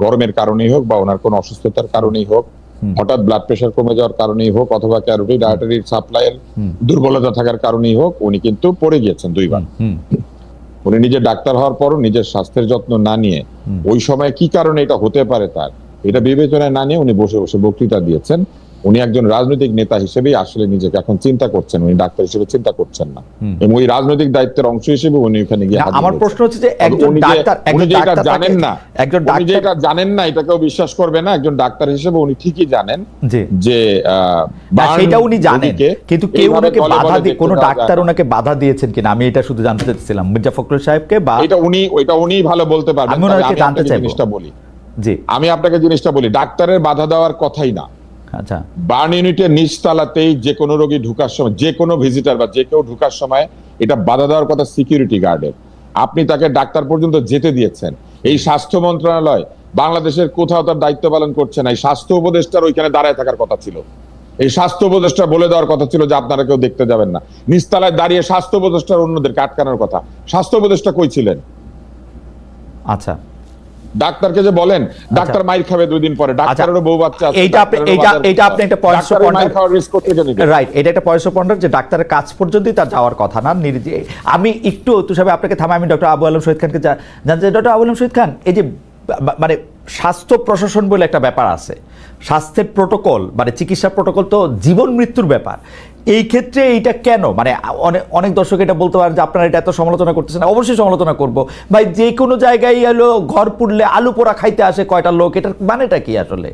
গরমের কারণেই হোক বা ওনার কোনো অসুস্থতার কারণেই হোক, হঠাৎ ব্লাড প্রেশার কমে যাওয়ার কারণেই হোক, অথবা ক্যারোটিড আর্টারির সাপ্লাইয়ের দুর্বলতা থাকার কারণেই হোক, উনি কিন্তু পড়ে গিয়েছেন দুইবার। উনি নিজে ডাক্তার হওয়ার পরও নিজের স্বাস্থ্যের যত্ন না নিয়ে, ওই সময় কি কারণে এটা হতে পারে তার এটা বিবেচনায় না নিয়ে উনি বসে বসে বক্তৃতা দিয়েছেন। উনি একজন রাজনৈতিক নেতা হিসেবেই আসলে নিজেকে এখন চিন্তা করছেন, উনি ডাক্তার হিসেবে চিন্তা করছেন না, এবং ওই রাজনৈতিক দায়িত্বের অংশ হিসেবে উনি ওখানে গিয়ে আমার প্রশ্ন হচ্ছে যে একজন ডাক্তার, উনি যেটা জানেন না, উনি যেটা জানেন না এটাকেও বিশ্বাস করবে না। একজন ডাক্তার হিসেবে উনি ঠিকই জানেন যে সেটা উনি জানেন, কিন্তু কেউ ওনাকে বাধা দিয়ে, কোন ডাক্তার ওনাকে বাধা দিয়েছেন কিনা আমি এটা শুধু জানতে চাইছিলাম মির্জা ফখরুল সাহেবকে। বা এটা উনি ভালো বলতে পারবেন। আমি ওনাকে জানতে চাই জিনিসটা বলি, জি আমি আপনাকে জিনিসটা বলি, ডাক্তারের বাধা দেওয়ার কথাই না। আচ্ছা, বার্ন ইউনিটের নিচতলাতেই যে কোনো রোগী ঢোকার সময়, যে কোনো ভিজিটার বা যে কেউ ঢোকার সময় এটা বাধা দেওয়ার কথা সিকিউরিটি গার্ডের। আপনি তাকে ডাক্তার পর্যন্ত যেতে দিয়েছেন। এই স্বাস্থ্য মন্ত্রণালয় বাংলাদেশের কোথাও তার দায়িত্ব পালন করছে না। এই স্বাস্থ্য উপদেষ্টার ওইখানে দাঁড়ায় থাকার কথা ছিল। এই স্বাস্থ্য উপদেষ্টা বলে দেওয়ার কথা ছিল যে আপনারা কেউ দেখতে যাবেন না। নিচতলায় দাঁড়িয়ে স্বাস্থ্য উপদেষ্টার অন্যদেরকে আটকানোর কথা। স্বাস্থ্য উপদেষ্টা কই ছিলেন? আচ্ছা, ডাক্তারকে যে বলেন ডাক্তার মাইর খাবে 2 দিন পরে, ডাক্তারেরও বউ বাচ্চা আছে, এটা আপনি একটা পয়েন্ট রাইট, এটা একটা পয়েন্ট পয়েন্ট যে ডাক্তারের কাজ পর্যন্তই তার যাওয়ার কথা না। আমি একটু তুষার আপনাকে থামাই, আমি ডক্টর আবু আলম শহীদ খানকে জানতে চাই। ডক্টর আবু আলম শহীদ খান, এই যে মানে স্বাস্থ্য প্রশাসন বলে একটা ব্যাপার আছে, স্বাস্থ্যের প্রোটোকল মানে চিকিৎসা প্রোটোকল তো জীবন মৃত্যুর ব্যাপার। এই ক্ষেত্রে এইটা কেন, মানে অনেক দর্শক এটা বলতে পারেন যে আপনারা এটা এত সমালোচনা করতেছেন, অবশ্যই সমালোচনা করব ভাই, যে কোনো জায়গায় এলো ঘর পুড়লে আলু পোড়া খাইতে আসে কয়টা লোক, এটার মানেটা কি আসলে?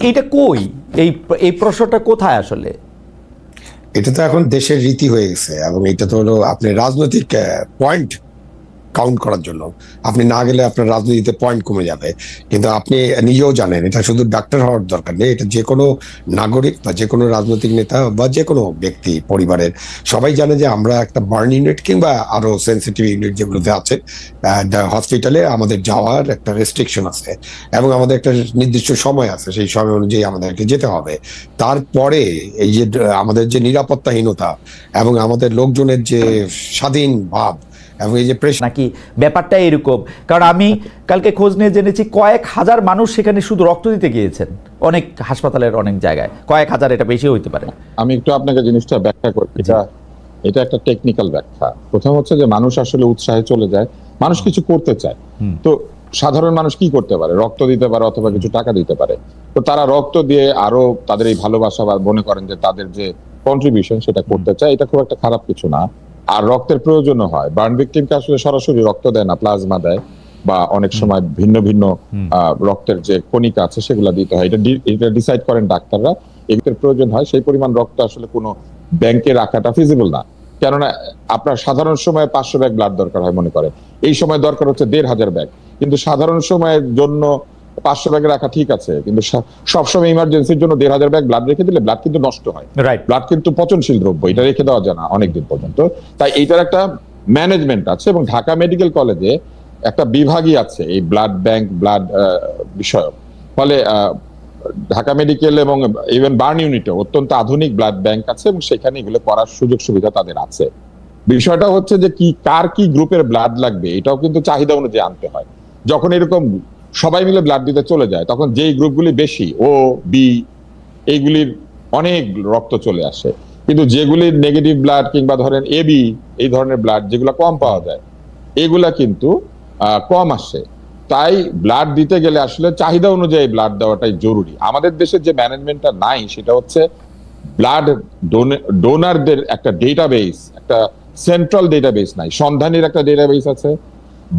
এইটা কই, এই প্রশ্নটা কোথায় আসলে? এটা তো এখন দেশের রীতি হয়ে গেছে, এবং এটা তো হলো আপনি রাজনৈতিক পয়েন্ট কাউন্ট করার জন্য। আপনি না গেলে আপনার রাজনীতিতে পয়েন্ট কমে যাবে, কিন্তু আপনি নিজেও জানেন এটা শুধু ডাক্তার হওয়ার দরকার নেই, এটা যে কোনো নাগরিক বা যে কোনো রাজনৈতিক নেতা বা যে কোনো ব্যক্তি পরিবারের সবাই জানে যে আমরা একটা বার্ন ইউনিট কিংবা আরো সেন্সিটিভ ইউনিট যেগুলোতে আছে হসপিটালে আমাদের যাওয়ার একটা রেস্ট্রিকশন আছে, এবং আমাদের একটা নির্দিষ্ট সময় আছে, সেই সময় অনুযায়ী আমাদেরকে যেতে হবে। তারপরে এই যে আমাদের যে নিরাপত্তাহীনতা এবং আমাদের লোকজনের যে স্বাধীন ভাব এবং এই যে নাকি ব্যাপারটা এরকম, কারণ আমি কালকে খোঁজ নিয়ে জেনেছি কয়েক হাজার মানুষ সেখানে শুধু রক্ত দিতে গিয়েছেন, অনেক হাসপাতালের অনেক জায়গায় কয়েক হাজার, এটা বেশি হইতে পারে। আমি একটু আপনাকে জিনিসটা ব্যাখ্যা করি, এটা একটা টেকনিক্যাল ব্যাখ্যা। প্রথম হচ্ছে যে মানুষ আসলে উৎসাহে চলে যায়, মানুষ কিছু করতে চায়। তো সাধারণ মানুষ কি করতে পারে? রক্ত দিতে পারে অথবা কিছু টাকা দিতে পারে। তো তারা রক্ত দিয়ে আরো তাদের এই ভালোবাসা বা মনে করেন যে তাদের যে কন্ট্রিবিউশন সেটা করতে চায়, এটা খুব একটা খারাপ কিছু না। আর রক্তের প্রয়োজনও হয়, বার্ন ভিকটিমকে আসলে সরাসরি রক্ত দেয় না, প্লাজমা দেয়, বা অনেক সময় ভিন্ন ভিন্ন রক্তের যে কণিকা আছে সেগুলো দিতে হয়। এটা ডিসাইড করেন ডাক্তাররা। এগুলোর প্রয়োজন হয়, সেই পরিমাণ রক্ত আসলে কোনো ব্যাংকে রাখাটা ফিজিবল না, কেননা আপনার সাধারণ সময়ে 500 ব্যাগ ব্লাড দরকার হয় মনে করে, এই সময় দরকার হচ্ছে 1500 ব্যাগ। কিন্তু সাধারণ সময়ের জন্য 500 ব্যাগ রাখা ঠিক আছে, কিন্তু সবসময় ইমার্জেন্সির জন্য 1500 ব্যাগ ব্লাড রেখে দিলে ব্লাড কিন্তু নষ্ট হয়। ব্লাড কিন্তু পচনশীল দ্রব্য, এটা রেখে দেওয়া যায় না অনেকদিন পর্যন্ত। তাই এইটার একটা ম্যানেজমেন্ট আছে, এবং ঢাকা মেডিকেল কলেজে একটা বিভাগই আছে এই ব্লাড ব্যাংক, ব্লাড বিষয়ক। ফলে ঢাকা মেডিকেল এবং ইভেন বার্ন ইউনিটে অত্যন্ত আধুনিক ব্লাড ব্যাংক আছে, এবং সেখানে এগুলো করার সুযোগ সুবিধা তাদের আছে। বিষয়টা হচ্ছে যে কার কি গ্রুপের ব্লাড লাগবে এটাও কিন্তু চাহিদা অনুযায়ী আনতে হয়। যখন এরকম সবাই মিলে ব্লাড দিতে চলে যায়, তখন যেই গ্রুপগুলি বেশি, ও বি, এইগুলির অনেক রক্ত চলে আসে। কিন্তু যেগুলির নেগেটিভ ব্লাড কিংবা ধরেন এ বি এই ধরনের ব্লাড যেগুলো কম পাওয়া যায়, এগুলা কিন্তু কম আসে। তাই ব্লাড দিতে গেলে আসলে চাহিদা অনুযায়ী ব্লাড দেওয়াটাই জরুরি। আমাদের দেশের যে ম্যানেজমেন্টটা নাই সেটা হচ্ছে ব্লাড ডোনারদের একটা ডেটাবেস, একটা সেন্ট্রাল ডেটাবেস নাই। সন্ধানীর একটা ডেটাবেস আছে,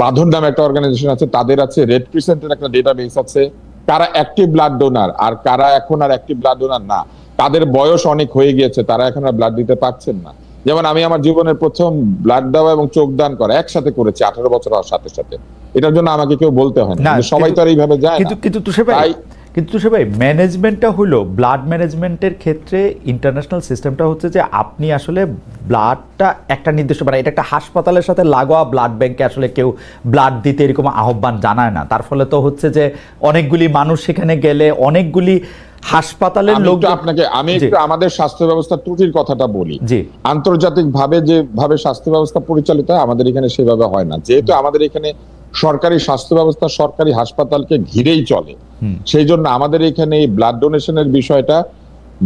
বাঁধন নামে একটা অর্গানাইজেশন আছে, তাদের আছে, রেড ক্রিসেন্টের একটা ডেটাবেস আছে, কারা অ্যাক্টিভ ব্লাড ডোনার আর কারা এখন আর অ্যাক্টিভ ব্লাড ডোনার না, তাদের বয়স অনেক হয়ে গিয়েছে, তারা এখন আর ব্লাড দিতে পারছেন না। যেমন আমি আমার জীবনের প্রথম ব্লাড দেওয়া এবং চোখ দান করা একসাথে করেছি 18 বছর হওয়ার সাথে সাথে। এটার জন্য আমাকে কেউ বলতে হয় না, সবাই তো আর এইভাবে যায় না। কিন্তু তুষার ভাই, ম্যানেজমেন্টটা হলো ব্লাড ম্যানেজমেন্টের ক্ষেত্রে ইন্টারন্যাশনাল সিস্টেমটা হচ্ছে যে আপনি আসলে ব্লাডটা একটা নির্দিষ্ট, মানে এটা একটা হাসপাতালের সাথে লাগোয়া ব্লাড ব্যাংকে আসলে কেউ ব্লাড দিতে এরকম আহ্বান জানায় না। তার ফলে তো হচ্ছে যে অনেকগুলি মানুষ সেখানে গেলে অনেকগুলি হাসপাতালের লোক। আমি একটু আমাদের স্বাস্থ্য ব্যবস্থা ত্রুটির কথাটা বলি। আন্তর্জাতিক ভাবে যেভাবে স্বাস্থ্য ব্যবস্থা পরিচালিত হয় আমাদের এখানে সেভাবে হয় না। যেহেতু আমাদের এখানে সরকারি স্বাস্থ্য ব্যবস্থা সরকারি হাসপাতালকে ঘিরেই চলে, সেই জন্য আমাদের এখানে এই ব্লাড ডোনেশনের বিষয়টা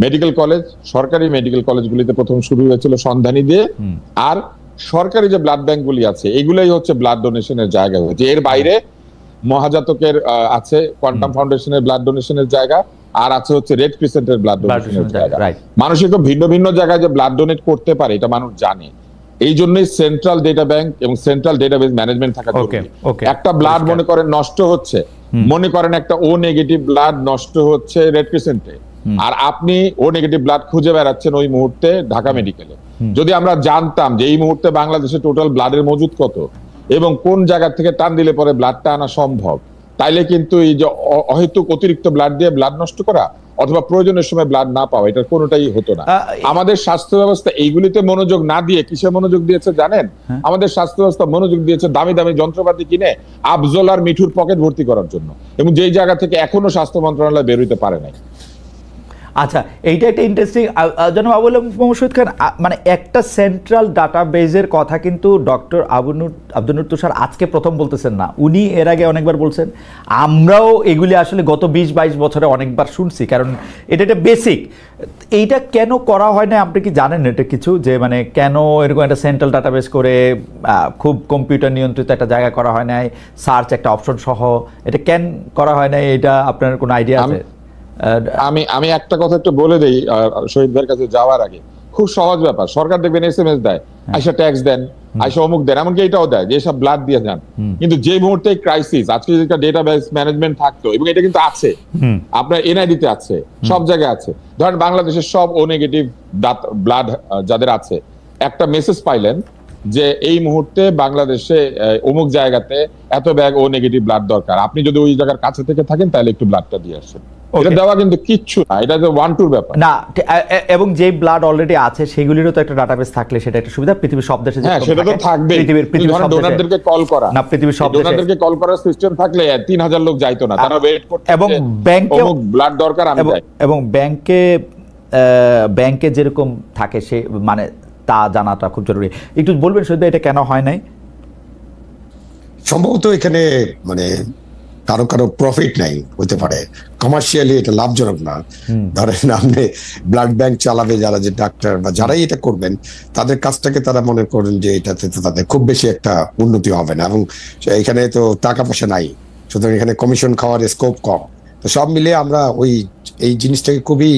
মেডিকেল কলেজ, সরকারি মেডিকেল কলেজগুলিতে প্রথম শুরু হয়েছিল সন্ধানী দিয়ে, আর সরকারি যে ব্লাড ব্যাংকগুলি আছে এগুলাই হচ্ছে ব্লাড ডোনেশনের জায়গা হয়েছে। এর বাইরে মহাজাতকের আছে, কোয়ান্টাম ফাউন্ডেশনের ব্লাড ডোনেশনের জায়গা, আর আছে হচ্ছে রেড ক্রিসেন্টের ব্লাড ডোনেশনের জায়গা। মানুষ একটু ভিন্ন ভিন্ন জায়গায় যে ব্লাড ডোনেট করতে পারে এটা মানুষ জানে। এই জন্যই সেন্ট্রাল ডেটা ব্যাংক এবং সেন্ট্রাল ডেটাবেস ম্যানেজমেন্ট থাকা জরুরি। একটা ব্লাড মনে করেন নষ্ট হচ্ছে, মনে করেন একটা ও নেগেটিভ ব্লাড নষ্ট হচ্ছে রেড ক্রিসেন্টে, আর আপনি ও নেগেটিভ ব্লাড খুঁজে বেড়াচ্ছেন ওই মুহূর্তে ঢাকা মেডিকেলে। যদি আমরা জানতাম যে এই মুহূর্তে বাংলাদেশে টোটাল ব্লাডের মজুদ কত এবং কোন জায়গা থেকে টান দিলে পরে ব্লাডটা আনা সম্ভব, তাইলে কিন্তু এই যে অহেতুক অতিরিক্ত ব্লাড দিয়ে ব্লাড নষ্ট করা অথবা প্রয়োজনের সময় ব্লাড না পাওয়া, এটা কোনোটাই হতো না। আমাদের স্বাস্থ্য ব্যবস্থা এইগুলিতে মনোযোগ না দিয়ে কিসে মনোযোগ দিয়েছে জানেন? আমাদের স্বাস্থ্য ব্যবস্থা মনোযোগ দিয়েছে দামি দামি যন্ত্রপাতি কিনে আফজল আর মিঠুর পকেট ভর্তি করার জন্য, এবং যেই জায়গা থেকে এখনো স্বাস্থ্য মন্ত্রণালয় বের হইতে পারে নাই। আচ্ছা, এইটা একটা ইন্টারেস্টিং জনাব আবুল শহীদ খান, মানে একটা সেন্ট্রাল ডাটাবেজের কথা কিন্তু ডক্টর আব্দুল নূর তুষার আজকে প্রথম বলতেছেন না, উনি এর আগে অনেকবার বলছেন। আমরাও এগুলি আসলে গত 20-22 বছরে অনেকবার শুনছি, কারণ এটা একটা বেসিক। এইটা কেন করা হয় না আপনি কি জানেন এটা কিছু, যে মানে কেন এরকম একটা সেন্ট্রাল ডাটাবেজ করে খুব কম্পিউটার নিয়ন্ত্রিত একটা জায়গা করা হয় নাই, সার্চ একটা অপশন সহ, এটা কেন করা হয় না, এটা আপনার কোনো আইডিয়া আছে? আমি একটা কথা একটু বলে দেই শহীদ ভাইয়ের কাছে যাওয়ার আগে। খুব সহজ ব্যাপার, সরকার দেখবেন SMS দেয়, আইসা ট্যাক্স দেন, আইসা অমুক দেন, এমনকি এটাও দেয় যে সব ব্লাড দিয়ে যান। কিন্তু যে মুহূর্তে ক্রাইসিস, আজকে যদি একটা ডেটাবেস ম্যানেজমেন্ট থাকতো, এবং এটা কিন্তু আছে, আপনার NID তে আছে, সব জায়গায় আছে। ধরেন বাংলাদেশের সব ও নেগেটিভ ব্লাড যাদের আছে, একটা মেসেজ পাইলেন যে এই মুহূর্তে বাংলাদেশে অমুক জায়গাতে এত ব্যাগ ও নেগেটিভ ব্লাড দরকার, আপনি যদি ওই জায়গার কাছে থেকে থাকেন তাহলে একটু ব্লাডটা দিয়ে আসেন। এটা দেওয়া কিন্তু কিচ্ছু না, এটা যে 1-2 ব্যাপার না। এবং যে ব্লাড অলরেডি আছে সেগুলিরও তো একটা ডাটাবেস থাকলে সেটা একটা সুবিধা। পৃথিবীর সব দেশে সেটা তো থাকবে, পৃথিবীর সব ডোনারদেরকে কল করা, না পৃথিবীর সব ডোনারদেরকে কল করার সিস্টেম থাকলে 3000 লোক যাইতো না, তারা ওয়েট করতে। এবং ব্যাংকে ব্লাড দরকার আমি যাই, এবং ব্যাংকে যেরকম থাকে সে মানে তা জানাটা খুব জরুরি। একটু বলবেন শুধু এটা কেন হয় নাই? সম্ভবত এখানে মানে কারো প্রফিট নাই, হতে পারে কমার্শিয়ালি এটা লাভজনক না। ধরেন আপনি ব্লাড ব্যাংক চালাবে যারা, যে ডাক্তার বা যারাই এটা করবেন, তাদের কাজটাকে তারা মনে করেন যে এটাতে তাদের খুব বেশি একটা উন্নতি হবে না, এবং এখানে তো টাকা পয়সা নাই, সুতরাং এখানে কমিশন খাওয়ার স্কোপ কম। তো সব মিলে আমরা এই জিনিসটাকে খুবই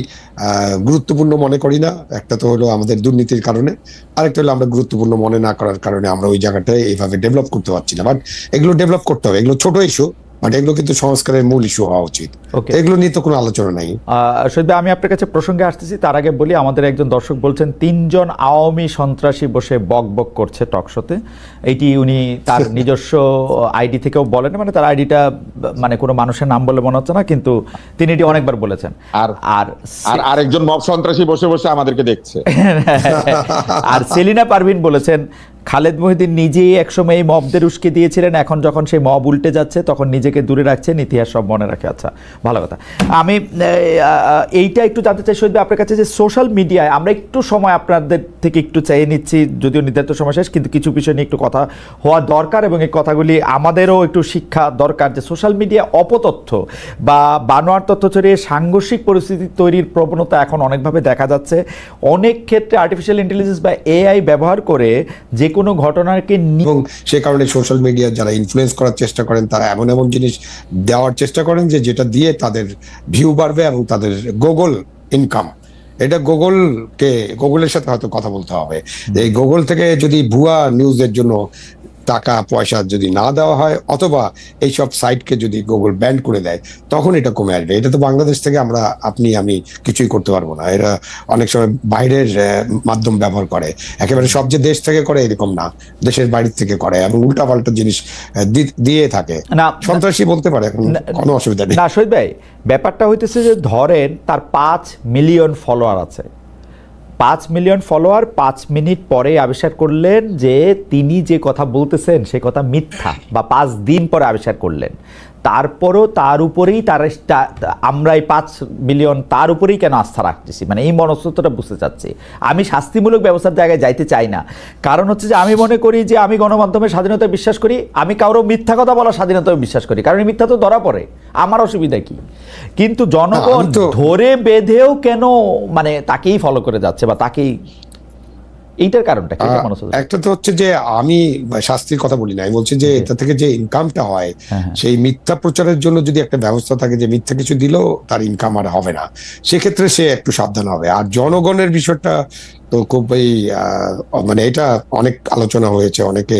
গুরুত্বপূর্ণ মনে করি না। একটা তো হলো আমাদের দুর্নীতির কারণে, আরেকটা হলো আমরা গুরুত্বপূর্ণ মনে না করার কারণে আমরা ওই জায়গাটায় এইভাবে ডেভেলপ করতে পারছি না। বাট এগুলো ডেভেলপ করতে হবে, এগুলো ছোট ইস্যু, বাট এগুলো কিন্তু সংস্কারের মূল ইস্যু হওয়া উচিত। এগুলো নিয়ে তো কোনো আলোচনা নাই। শহীদ, আমি আপনার কাছে প্রসঙ্গে আসতেছি, তার আগে বলি আমাদের একজন দর্শক বলছেন 3 জন আওয়ামী সন্ত্রাসী বসে বক করছে টকশোতে। এইটি উনি তার নিজস্ব আইডি থেকেও বলেন, মানে তার আইডিটা মানে কোনো মানুষের নাম বলে মনে হচ্ছে না, কিন্তু তিনি এটি অনেকবার বলেছেন। আর আরেকজন মব সন্ত্রাসী বসে বসে আমাদেরকে দেখছে। আর সেলিনা পারভিন বলেছেন খালেদ মহিউদ্দিন নিজেই একসময় এই মবদের উস্কে দিয়েছিলেন, এখন যখন সেই মব উল্টে যাচ্ছে তখন নিজেকে দূরে রাখছেন, ইতিহাস সব মনে রাখে। আচ্ছা, ভালো কথা। আমি এইটা একটু জানতে চাই শহীদ ভাই আপনার কাছে, যে সোশ্যাল মিডিয়ায় আমরা একটু সময় আপনাদের থেকে একটু চাইয়ে নিচ্ছি, যদিও নির্ধারিত সময় শেষ, কিন্তু কিছু বিষয় নিয়ে একটু কথা হওয়া দরকার এবং এই কথাগুলি আমাদেরও একটু শিক্ষা দরকার, যে সোশ্যাল মিডিয়া অপতথ্য বা বানোয়ার তথ্য ছড়িয়ে সাংঘর্ষিক পরিস্থিতি তৈরির প্রবণতা এখন অনেকভাবে দেখা যাচ্ছে। অনেক ক্ষেত্রে আর্টিফিশিয়াল ইন্টেলিজেন্স বা এআই ব্যবহার করে যে কোনো ঘটনাকে, এবং সে কারণে সোশ্যাল মিডিয়া যারা ইনফ্লুয়েন্স করার চেষ্টা করেন তারা এমন এমন জিনিস দেওয়ার চেষ্টা করেন যে যেটা দিয়ে তাদের ভিউ বাড়বে এবং তাদের গুগল ইনকাম, এটা গুগলের সাথে হয়তো কথা বলতে হবে। এই গুগল থেকে যদি ভুয়া নিউজের জন্য টাকা পয়সা যদি না দেওয়া হয় অথবা এইসব সাইটকে যদি গুগল ব্যান করে দেয় তখন এটা কমে আসবে। এটা তো বাংলাদেশ থেকে আমি কিছুই করতে পারবো না। এরা অনেক সময় বাইরের মাধ্যম ব্যবহার করে, একেবারে সব যে দেশ থেকে করে এরকম না, দেশের বাইরে থেকে করে এবং উল্টাপাল্টা জিনিস দিয়ে থাকে। সন্ত্রাসী বলতে পারে, কোনো অসুবিধা নেই। না শহীদ ভাই, ব্যাপারটা হইতেছে যে ধরেন তার 5 মিলিয়ন ফলোয়ার আছে, 5 মিলিয়ন ফলোয়ার 5 মিনিট পরে আবিষ্কার করলেন যে তিনি যে কথা বলতেছেন সে কথা মিথ্যা, বা 5 দিন পরে আবিষ্কার করলেন, তারপরও তার উপরেই আমরা এই 5 মিলিয়ন তার উপরেই কেন আস্থা রাখতেছি, মানে এই মনস্তত্বটা বুঝতে চাচ্ছি। আমি শাস্তিমূলক ব্যবস্থার জায়গায় যাইতে চাই না, কারণ হচ্ছে যে আমি মনে করি যে আমি গণমাধ্যমের স্বাধীনতায় বিশ্বাস করি, আমি কারো মিথ্যা কথা বলার স্বাধীনতায় বিশ্বাস করি, কারণ মিথ্যা তো ধরা পড়ে, আমার অসুবিধা কি? কিন্তু জনগণ ধরে বেঁধেও কেন মানে তাকেই ফলো করে যাচ্ছে বা তাকেই, এইটার কারণটা কি? একটা তো হচ্ছে যে আমি শাস্তির কথা বলি না, আমি বলছি যে এটা থেকে যে ইনকামটা হয় সেই মিথ্যা প্রচারের জন্য যদি একটা ব্যবস্থা থাকে যে মিথ্যা কিছু দিলেও তার ইনকাম আর হবে না, সেক্ষেত্রে সে একটু সাবধান হবে। আর জনগণের বিষয়টা তো খুবই মানে এটা অনেক আলোচনা হয়েছে, অনেকে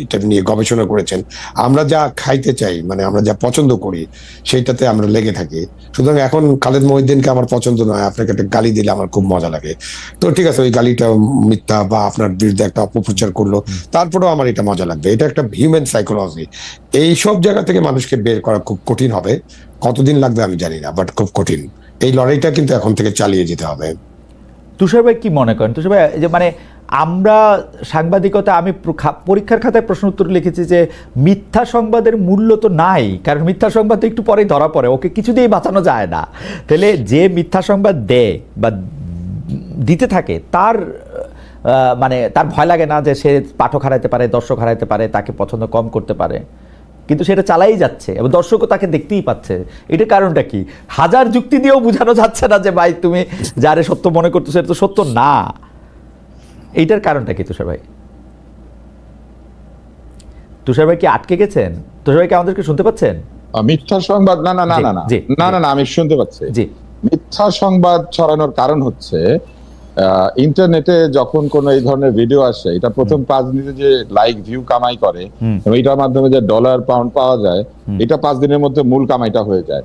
এটা নিয়ে গবেষণা করেছেন। আমরা যা খাইতে চাই, মানে আমরা যা পছন্দ করি সেইটাতে আমরা লেগে থাকি। সুতরাং এখন খালেদ মহিউদ্দিনকে আমার পছন্দ নয়, আপনাকে একটা গালি দিলে আমার খুব মজা লাগে, তো ঠিক আছে ওই গালিটা মিথ্যা বা আপনার বিরুদ্ধে একটা অপপ্রচার করলো, তারপরেও আমার এটা মজা লাগবে। এটা একটা হিউম্যান সাইকোলজি। এই সব জায়গা থেকে মানুষকে বের করা খুব কঠিন হবে, কতদিন লাগবে আমি জানি না, বাট খুব কঠিন। এই লড়াইটা কিন্তু এখন থেকে চালিয়ে যেতে হবে। তুষার ভাই কি মনে করেন? তুষার ভাই, যে মানে আমরা সাংবাদিকতা, আমি পরীক্ষার খাতায় প্রশ্ন উত্তর লিখেছি যে মিথ্যা সংবাদের মূল্য তো নাই, কারণ মিথ্যা সংবাদ তো একটু পরেই ধরা পড়ে, ওকে কিছুতেই বাঁচানো যায় না। তাহলে যে মিথ্যা সংবাদ দেয় বা দিতে থাকে তার মানে তার ভয় লাগে না যে সে পাঠক হারাইতে পারে, দর্শক হারাইতে পারে, তাকে পছন্দ কম করতে পারে, কিন্তু সেটা চালাই যাচ্ছে এবং দর্শকও তাকে দেখতেই পাচ্ছে। এটার কারণটা কি? হাজার যুক্তি দিয়েও বোঝানো যাচ্ছে না যে ভাই তুমি যারে সত্য মনে করতেছো এটা তো সত্য না। এইটার কারণটা কি তুষার ভাই? তুষার ভাই কি আটকে গেছেন? তুষার ভাই কি আমাদেরকে শুনতে পাচ্ছেন? মিথ্যা সংবাদ না না না না না না আমি শুনতে পাচ্ছি। জি, মিথ্যা সংবাদ ছড়ানোর কারণ হচ্ছে ইন্টারনেটে যখন কোন এই ধরনের ভিডিও আসে, এটা প্রথম 5 দিনে যে লাইক ভিউ কামাই করে এবং এটার মাধ্যমে যে ডলার পাউন্ড পাওয়া যায়, এটা 5 দিনের মধ্যে মূল কামাইটা হয়ে যায়।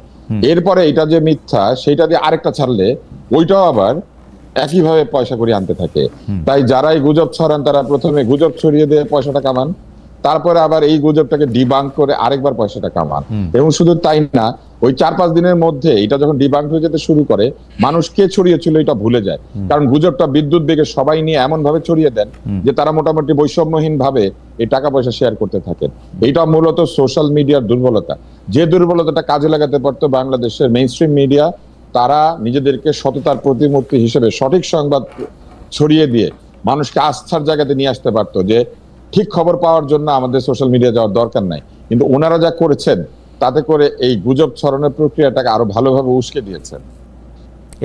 এরপরে এটা যে মিথ্যা সেটা দিয়ে আরেকটা ছাড়লে ওইটাও আবার একইভাবে পয়সা করে আনতে থাকে। তাই যারাই গুজব ছড়ান তারা প্রথমে গুজব ছড়িয়ে দিয়ে পয়সাটা কামান, তারপরে আবার এই গুজবটাকে ডিবাঙ্ক করে আরেকবার পয়সাটা কামান। এবং শুধু তাই না, ওই 4-5 দিনের মধ্যে এটা যখন ডিবাঙ্ক হয়ে যেতে শুরু করে, মানুষ কে ছড়িয়েছিল এটা ভুলে যায়, কারণ গুজবটা বিদ্যুৎ বেগে সবাই নিয়ে এমন ভাবে ছড়িয়ে দেন যে তারা মোটামুটি বৈষম্যহীন ভাবে এই টাকা পয়সা শেয়ার করতে থাকেন। এটা মূলত সোশ্যাল মিডিয়ার দুর্বলতা। যে দুর্বলতাটা কাজে লাগাতে পারতো বাংলাদেশের মেইনস্ট্রিম মিডিয়া, তারা নিজেদেরকে সততার প্রতিমূর্তি হিসেবে সঠিক সংবাদ ছড়িয়ে দিয়ে মানুষকে আস্থার জায়গাতে নিয়ে আসতে পারতো যে ঠিক খবর পাওয়ার জন্য আমাদের সোশ্যাল মিডিয়া যাওয়ার দরকার নাই। কিন্তু ওনারা যা করেছেন তাতে করে এই গুজব ছড়ানোর প্রক্রিয়াটাকে আরো ভালোভাবে উস্কে দিয়েছেন,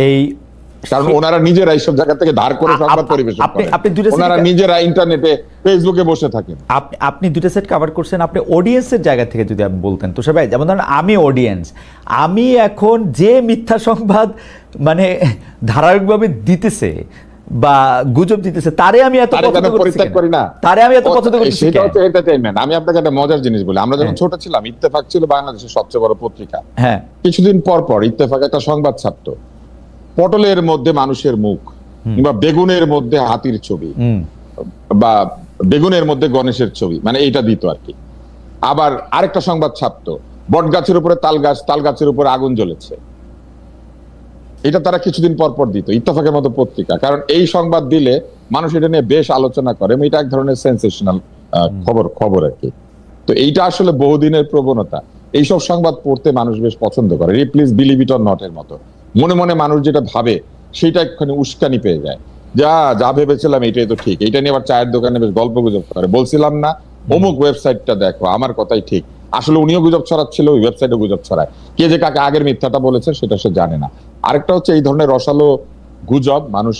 এই কারণ ওনারা নিজেরা এইসব জায়গা থেকে ধার করে সংবাদ পরিবেশন করেন। ওনারা নিজেরা ইন্টারনেটে ফেসবুকে বসে থাকেন। আপনি দুটো সেট কভার করছেন। আপনি অডিয়েন্সের জায়গা থেকে যদি আপনি বলতেন তুষার ভাই, যেমন ধরেন আমি অডিয়েন্স, আমি এখন যে মিথ্যা সংবাদ মানে ধারাবাহিকভাবে দিতেছে বা গুজব দিতেছে তারে আমি এত পরিত্যাগ করি না, তারে আমি এত পছন্দ করি, সেটা হচ্ছে এন্টারটেইনমেন্ট। আমি আপনাকে একটা মজার জিনিস বলি, আমরা যখন ছোট ছিলাম ইত্তেফাক ছিল বাংলাদেশের সবচেয়ে বড় পত্রিকা। হ্যাঁ, কিছুদিন পর পর ইত্তেফাক একটা সংবাদ ছাপতো, পটলের মধ্যে মানুষের মুখ কিংবা বেগুনের মধ্যে হাতির ছবি বা বেগুনের মধ্যে গণেশের ছবি, মানে এইটা দিত আর কি। আবার আরেকটা সংবাদ ছাপতো, বট গাছের উপরে তাল গাছ, তাল গাছের উপরে আগুন জ্বলেছে। এটা তারা কিছুদিন পর পর দিত, ইত্তেফাকের মতো পত্রিকা, কারণ এই সংবাদ দিলে মানুষ এটা নিয়ে বেশ আলোচনা করে, এটা এক ধরনের সেন্সেশনাল খবর আর কি। তো এইটা আসলে বহুদিনের প্রবণতা, এইসব সংবাদ পড়তে মানুষ বেশ পছন্দ করে, please believe it or not এর মতো। মনে মনে মানুষ যেটা ভাবে সেটা একখানে উস্কানি পেয়ে যায়, যা ভেবেছিলাম এটাই তো ঠিক। এটা নিয়ে আবার চায়ের দোকানে বেশ গল্প গুজব করে, বলছিলাম না অমুক ওয়েবসাইটটা দেখো, আমার কথাই ঠিক। আসলে উনিও গুজব ছড়াচ্ছিল, ওই ওয়েবসাইটে গুজব ছড়ায়, কে যে কাকে আগের মিথ্যাটা বলেছে সেটা সে জানে না। আরেকটা হচ্ছে এই ধরনের রসালো গুজব মানুষ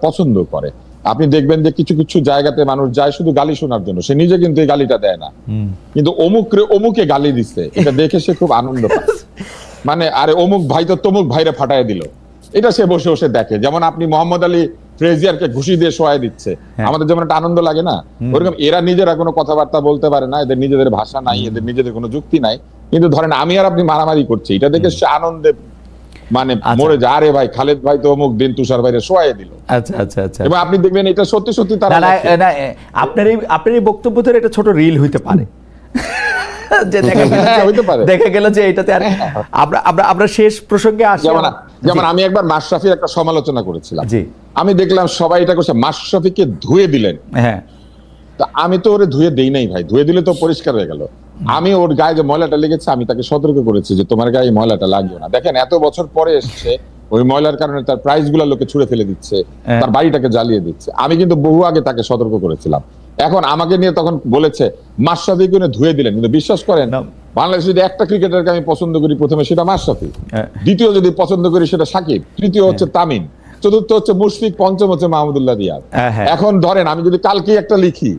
পছন্দ করে। আপনি দেখবেন যে কিছু কিছু জায়গাতে মানুষ যায় শুধু গালি শোনার জন্য, সে নিজে কিন্তু এই গালিটা দেয় না, কিন্তু অমুকে গালি দিচ্ছে এটা দেখে সে খুব আনন্দ পায়। মানে আরে অমুক ভাই তো তমুক ভাইরে ফাটায় দিল, এটা সে বসে বসে দেখে। যেমন আপনি মোহাম্মদ আলী ফ্রেজিয়ারকে ঘুষি দিয়ে শোয়াই দিচ্ছে, আমাদের যেমন একটা আনন্দ লাগে না, ওরকম এরা নিজেরা কোনো কথাবার্তা বলতে পারে না, এদের নিজেদের ভাষা নাই, এদের নিজেদের কোনো যুক্তি নাই, কিন্তু ধরেন আমি আর আপনি মারামারি করছি, এটা দেখে সে আনন্দে মানে মরে যায়, আরে ভাই খালেদ ভাই তো অমুক দিন তুষার ভাইরে শোয়াই দিল। আচ্ছা আচ্ছা আচ্ছা, এবং আপনি দেখবেন এটা সত্যি সত্যি তারা আপনার এই বক্তব্য ধরে এটা ছোট রিল হইতে পারে, যে দেখা গেল যে এটাতে আর আমরা শেষ প্রসঙ্গে আসি। যেমন আমি একবার মাশরাফির একটা সমালোচনা করেছিলাম, আমি দেখলাম সবাই এটা করছে, মাশরাফিকে ধুয়ে দিলেন। হ্যাঁ, তা আমি তো ওরে ধুয়ে দেই নাই ভাই, ধুয়ে দিলে তো পরিষ্কার হয়ে গেল। আমি ওর গায়ে যে ময়লাটা লেগেছে আমি তাকে সতর্ক করেছি যে তোমার গায়ে ময়লাটা লাগবে না। দেখেন এত বছর পরে এসছে, ওই ময়লার কারণে তার প্রাইস গুলা লোকে ছুঁড়ে ফেলে দিচ্ছে, তার বাড়িটাকে জ্বালিয়ে দিচ্ছে। আমি কিন্তু বহু আগে তাকে সতর্ক করেছিলাম। এখন আমাকে নিয়ে তখন বলেছে মাশরাফিকে ধুয়ে দিলেন, কিন্তু বিশ্বাস করেন বাংলাদেশে যদি একটা ক্রিকেটারকে আমি পছন্দ করি, প্রথমে সেটা মাশরাফি, দ্বিতীয় যদি পছন্দ করি সেটা সাকিব, তৃতীয় হচ্ছে তামিম, চতুর্থ হচ্ছে মুশফিক, পঞ্চম হচ্ছে মাহমুদুল্লাহ রিয়াদ। এখন ধরেন আমি যদি কালকে একটা লিখি,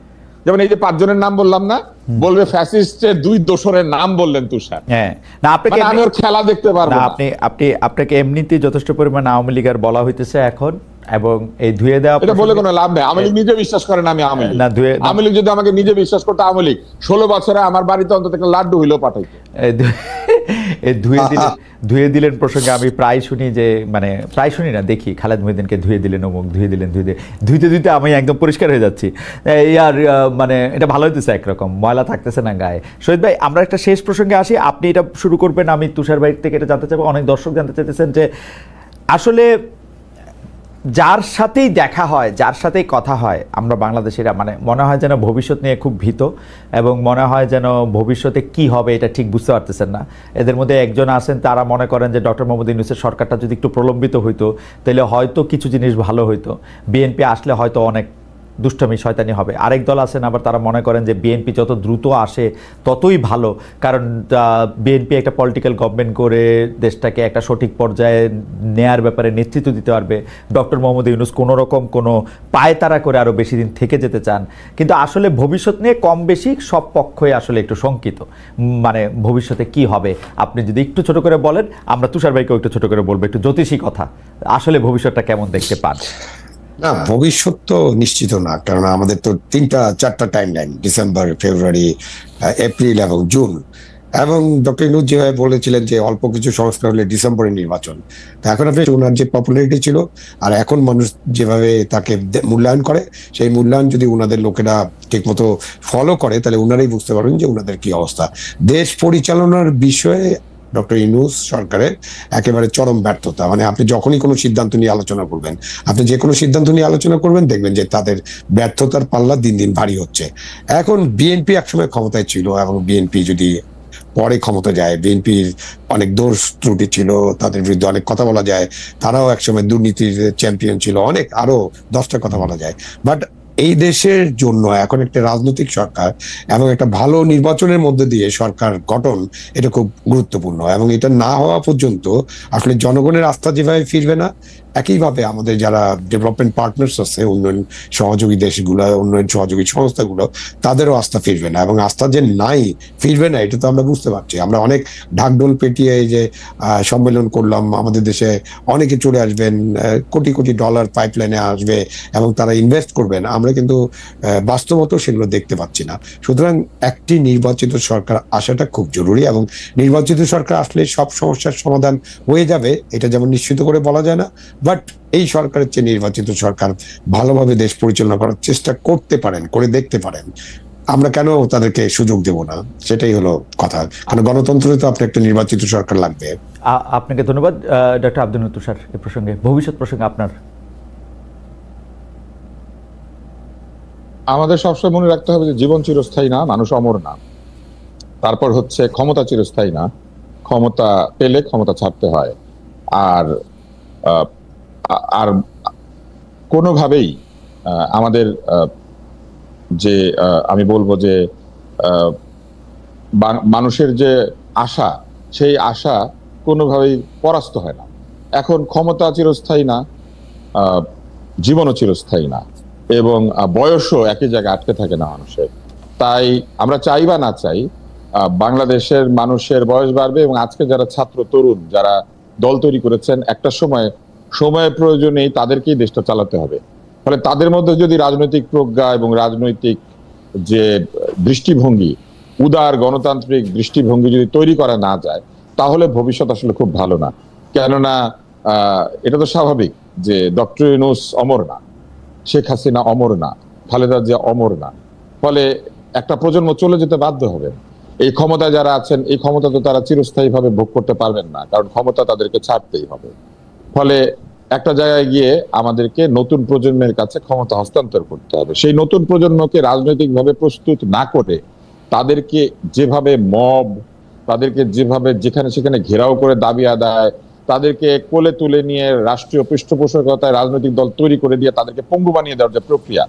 যেমন এই যে 5 জনের নাম বললাম না, বলবে ফ্যাসিস্টের 2 দোসরের নাম বললেন তুষার। না আপনাকে আমি ওর খেলা দেখতে পারবো না। আপনাকে এমনিতেই যথেষ্ট পরিমাণ আওয়ামী লীগের বলা হইতেছে এখন, এবং এই ধুয়ে দেওয়া এটা বলে কোনো লাভ নেই। আওয়ামী লীগ নিজে বিশ্বাস করে না আমি আওয়ামী লীগ। আওয়ামী লীগ যদি আমাকে নিজে বিশ্বাস করতো, আওয়ামী লীগ 16 বছরে আমার বাড়িতে অন্তত একটা লাড্ডু হইলেও পাঠাইতো। এই ধুয়ে দিলেন প্রসঙ্গে আমি প্রায় শুনি যে, মানে প্রায় শুনি না, দেখি খালেদ মহিউদ্দিনকে ধুয়ে দিলেন, অমুক ধুয়ে দিলেন, ধুইতে আমি একদম পরিষ্কার হয়ে যাচ্ছি। আর মানে এটা ভালো হইতেছে, একরকম ময়লা থাকতেছে না গায়ে। শহীদ ভাই, আমরা একটা শেষ প্রসঙ্গে আসি, আপনি এটা শুরু করবেন, আমি তুষার ভাই থেকে এটা জানতে চাইবো। অনেক দর্শক জানতে চাইতেছেন যে আসলে যার সাথেই দেখা হয়, যার সাথেই কথা হয়, আমরা বাংলাদেশিরা মানে মনে হয় যেন ভবিষ্যৎ নিয়ে খুব ভীত, এবং মনে হয় যেন ভবিষ্যতে কি হবে এটা ঠিক বুঝতে পারতেছেন না। এদের মধ্যে একজন আছেন, তারা মনে করেন যে ডক্টর মোহাম্মদ ইউনূসের সরকারটা যদি একটু প্রলম্বিত হইতো তাহলে হয়তো কিছু জিনিস ভালো হইতো, বিএনপি আসলে হয়তো অনেক দুষ্টমি শয়তানি হবে। আরেক দল আছেন আবার, তারা মনে করেন যে বিএনপি যত দ্রুত আসে ততই ভালো, কারণ বিএনপি একটা পলিটিক্যাল গভর্নমেন্ট করে দেশটাকে একটা সঠিক পর্যায়ে নেয়ার ব্যাপারে নেতৃত্ব দিতে পারবে। ডক্টর মোহাম্মদ ইউনূস কোনো রকম কোনো পায়তারা করে আরও বেশি দিন থেকে যেতে চান, কিন্তু আসলে ভবিষ্যৎ নিয়ে কম বেশি সব পক্ষই আসলে একটু শঙ্কিত। মানে ভবিষ্যতে কি হবে আপনি যদি একটু ছোট করে বলেন, আমরা তুষার ভাইকেও একটু ছোট করে বলবো, একটু জ্যোতিষী কথা, আসলে ভবিষ্যৎটা কেমন দেখতে পান? না, ভবিষ্যৎ তো নিশ্চিত না, কারণ আমাদের তো 3-4টা টাইম লাইন, ডিসেম্বর, ফেব্রুয়ারি, এপ্রিল এবং জুন। এবং ডক্টর ইউনূস যেভাবে বলেছিলেন যে অল্প কিছু সংস্কার হলে ডিসেম্বরে নির্বাচন, এখন আপনি ওনার যে পপুলারিটি ছিল আর এখন মানুষ যেভাবে তাকে মূল্যায়ন করে, সেই মূল্যায়ন যদি ওনাদের লোকেরা ঠিকমতো ফলো করে তাহলে ওনারাই বুঝতে পারবেন যে ওনাদের কি অবস্থা। দেশ পরিচালনার বিষয়ে ডক্টর ইউনূস সরকারের একেবারে চরম ব্যর্থতা। মানে আপনি যখনই কোনো সিদ্ধান্ত নিয়ে আলোচনা করবেন, আপনি যে কোনো সিদ্ধান্ত নিয়ে আলোচনা করবেন, দেখবেন যে তাদের ব্যর্থতার পাল্লা দিন দিন ভারী হচ্ছে। এখন বিএনপি একসময় ক্ষমতায় ছিল, এবং বিএনপি যদি পরে ক্ষমতা যায়, বিএনপির অনেক দোষ ত্রুটি ছিল, তাদের বিরুদ্ধে অনেক কথা বলা যায়, তারাও একসময় দুর্নীতির চ্যাম্পিয়ন ছিল, অনেক আরো 10টা কথা বলা যায়। বাট এই দেশের জন্য এখন একটা রাজনৈতিক সরকার এবং একটা ভালো নির্বাচনের মধ্যে দিয়ে সরকার গঠন, এটা খুব গুরুত্বপূর্ণ, এবং এটা না হওয়া পর্যন্ত আসলে জনগণের আস্থা যেভাবে ফিরবে না, একইভাবে আমাদের যারা ডেভেলপমেন্ট পার্টনার্স আছে, উন্নয়ন সহযোগী দেশগুলো, উন্নয়ন সহযোগী সংস্থাগুলো, তাদেরও আস্থা ফিরবে না। এবং আস্থা যে নাই, ফিরবে না, এটা তো আমরা বুঝতে পারছি। আমরা অনেক ঢাকঢোল পেটিয়ে এই যে সম্মেলন করলাম, আমাদের দেশে অনেকে চলে আসবেন, কোটি কোটি ডলার পাইপলাইনে আসবে এবং তারা ইনভেস্ট করবেন, আমরা কিন্তু বাস্তবত সেগুলো দেখতে পাচ্ছি না। সুতরাং একটি নির্বাচিত সরকার আসাটা খুব জরুরি, এবং নির্বাচিত সরকার আসলে সব সমস্যার সমাধান হয়ে যাবে এটা যেমন নিশ্চিত করে বলা যায় না, বাট এই সরকারের চেয়ে নির্বাচিত সরকার ভালোভাবে দেশ পরিচালনা করার চেষ্টা করতে পারেন, করে দেখতে পারেন। আমরা কেন তাদেরকে সুযোগ দেব না, সেটাই হলো কথা। কারণ গণতন্ত্রে তো আপনার একটা নির্বাচিত সরকার লাগবে। আপনাকে ধন্যবাদ ডক্টর আব্দুল তুষার। এই প্রসঙ্গে ভবিষ্যৎ প্রসঙ্গে আপনার আমাদের সবসময় মনে রাখতে হবে যে জীবন চিরস্থায়ী না, মানুষ অমর না। তারপর হচ্ছে ক্ষমতা চিরস্থায়ী না, ক্ষমতা পেলে ক্ষমতা ছাড়তে হয়। আর আর কোনোভাবেই আমাদের যে আমি বলবো যে মানুষের যে আশা, সেই আশা কোনোভাবেই পরাস্ত হয় না। এখন ক্ষমতা চিরস্থায়ী না, জীবনও চিরস্থায়ী না, এবং বয়সও একই জায়গায় আটকে থাকে না মানুষের। তাই আমরা চাই বা না চাই, বাংলাদেশের মানুষের বয়স বাড়বে, এবং আজকে যারা ছাত্র তরুণ যারা দল তৈরি করেছেন, একটা সময়ের প্রয়োজনেই তাদেরকেই দেশটা চালাতে হবে। ফলে তাদের মধ্যে যদি রাজনৈতিক প্রজ্ঞা এবং রাজনৈতিক যে দৃষ্টিভঙ্গি, উদার গণতান্ত্রিক দৃষ্টিভঙ্গি যদি তৈরি করা না যায়, তাহলে ভবিষ্যৎ আসলে খুব ভালো না। কেননা এটা তো স্বাভাবিক যে ডক্টর ইউনূস অমর না, শেখ হাসিনা অমর না, খালেদা জিয়া অমর না। ফলে একটা প্রজন্ম চলে যেতে বাধ্য হবে। এই ক্ষমতায় যারা আছেন, এই ক্ষমতা তো তারা চিরস্থায়ীভাবে ভোগ করতে পারবেন না, কারণ ক্ষমতা তাদেরকে ছাড়তেই হবে। ফলে একটা জায়গায় গিয়ে আমাদেরকে নতুন প্রজন্মের কাছে ক্ষমতা হস্তান্তর করতে হবে। সেই নতুন প্রজন্মকে রাজনৈতিকভাবে প্রস্তুত না করে তাদেরকে যেভাবে তাদেরকে যেভাবে যেখানে সেখানে ঘেরাও করে দাবি আদায়, তাদেরকে কোলে তুলে নিয়ে রাষ্ট্রীয় পৃষ্ঠপোষকতায় রাজনৈতিক দল তৈরি করে দিয়ে তাদেরকে পঙ্গু বানিয়ে দেওয়ার যে প্রক্রিয়া,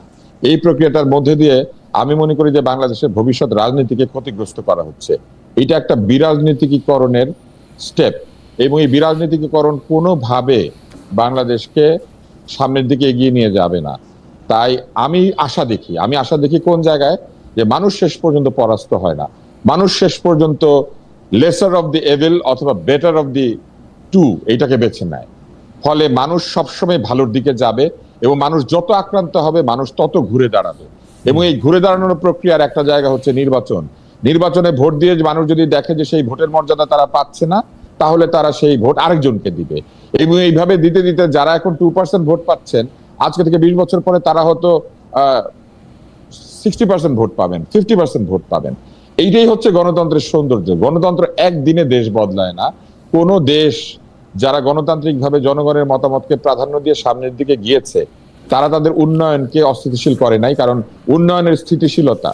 এই প্রক্রিয়াটার মধ্যে দিয়ে আমি মনে করি যে বাংলাদেশের ভবিষ্যৎ রাজনীতিকে ক্ষতিগ্রস্ত করা হচ্ছে। এটা একটা বিরাজনীতিকীকরণের স্টেপ, এবং এই বিরাজনীতিকীকরণ কোনোভাবে বাংলাদেশকে সামনের দিকে এগিয়ে নিয়ে যাবে না। তাই আমি আশা দেখি কোন জায়গায়, যে মানুষ শেষ পর্যন্ত পরাস্ত হয় না, মানুষ শেষ পর্যন্ত লেসার অফ দি এভিল অথবা বেটার অফ দি টু এইটাকে বেছে নেয়। ফলে মানুষ সবসময় ভালোর দিকে যাবে, এবং মানুষ যত আক্রান্ত হবে মানুষ তত ঘুরে দাঁড়াবে। এবং এই ঘুরে দাঁড়ানোর প্রক্রিয়ার একটা জায়গা হচ্ছে নির্বাচনে ভোট দিয়ে মানুষ যদি দেখে যে সেই ভোটের মর্যাদা তারা পাচ্ছে না, তাহলে তারা সেই ভোট আরেকজনকে দিবে। এবং এইভাবে দিতে দিতে যারা এখন 2% ভোট পাচ্ছেন, আজকে থেকে 20 বছর পরে তারা হয়তো 60% ভোট পাবেন, 50% ভোট পাবেন। এইটাই হচ্ছে গণতন্ত্রের সৌন্দর্য। গণতন্ত্র একদিনে দেশ বদলায় না। কোন দেশ যারা গণতান্ত্রিকভাবে জনগণের মতামতকে প্রাধান্য দিয়ে সামনের দিকে গিয়েছে, তারা তাদের উন্নয়নকে অস্থিতিশীল করে নাই। কারণ উন্নয়নের স্থিতিশীলতা,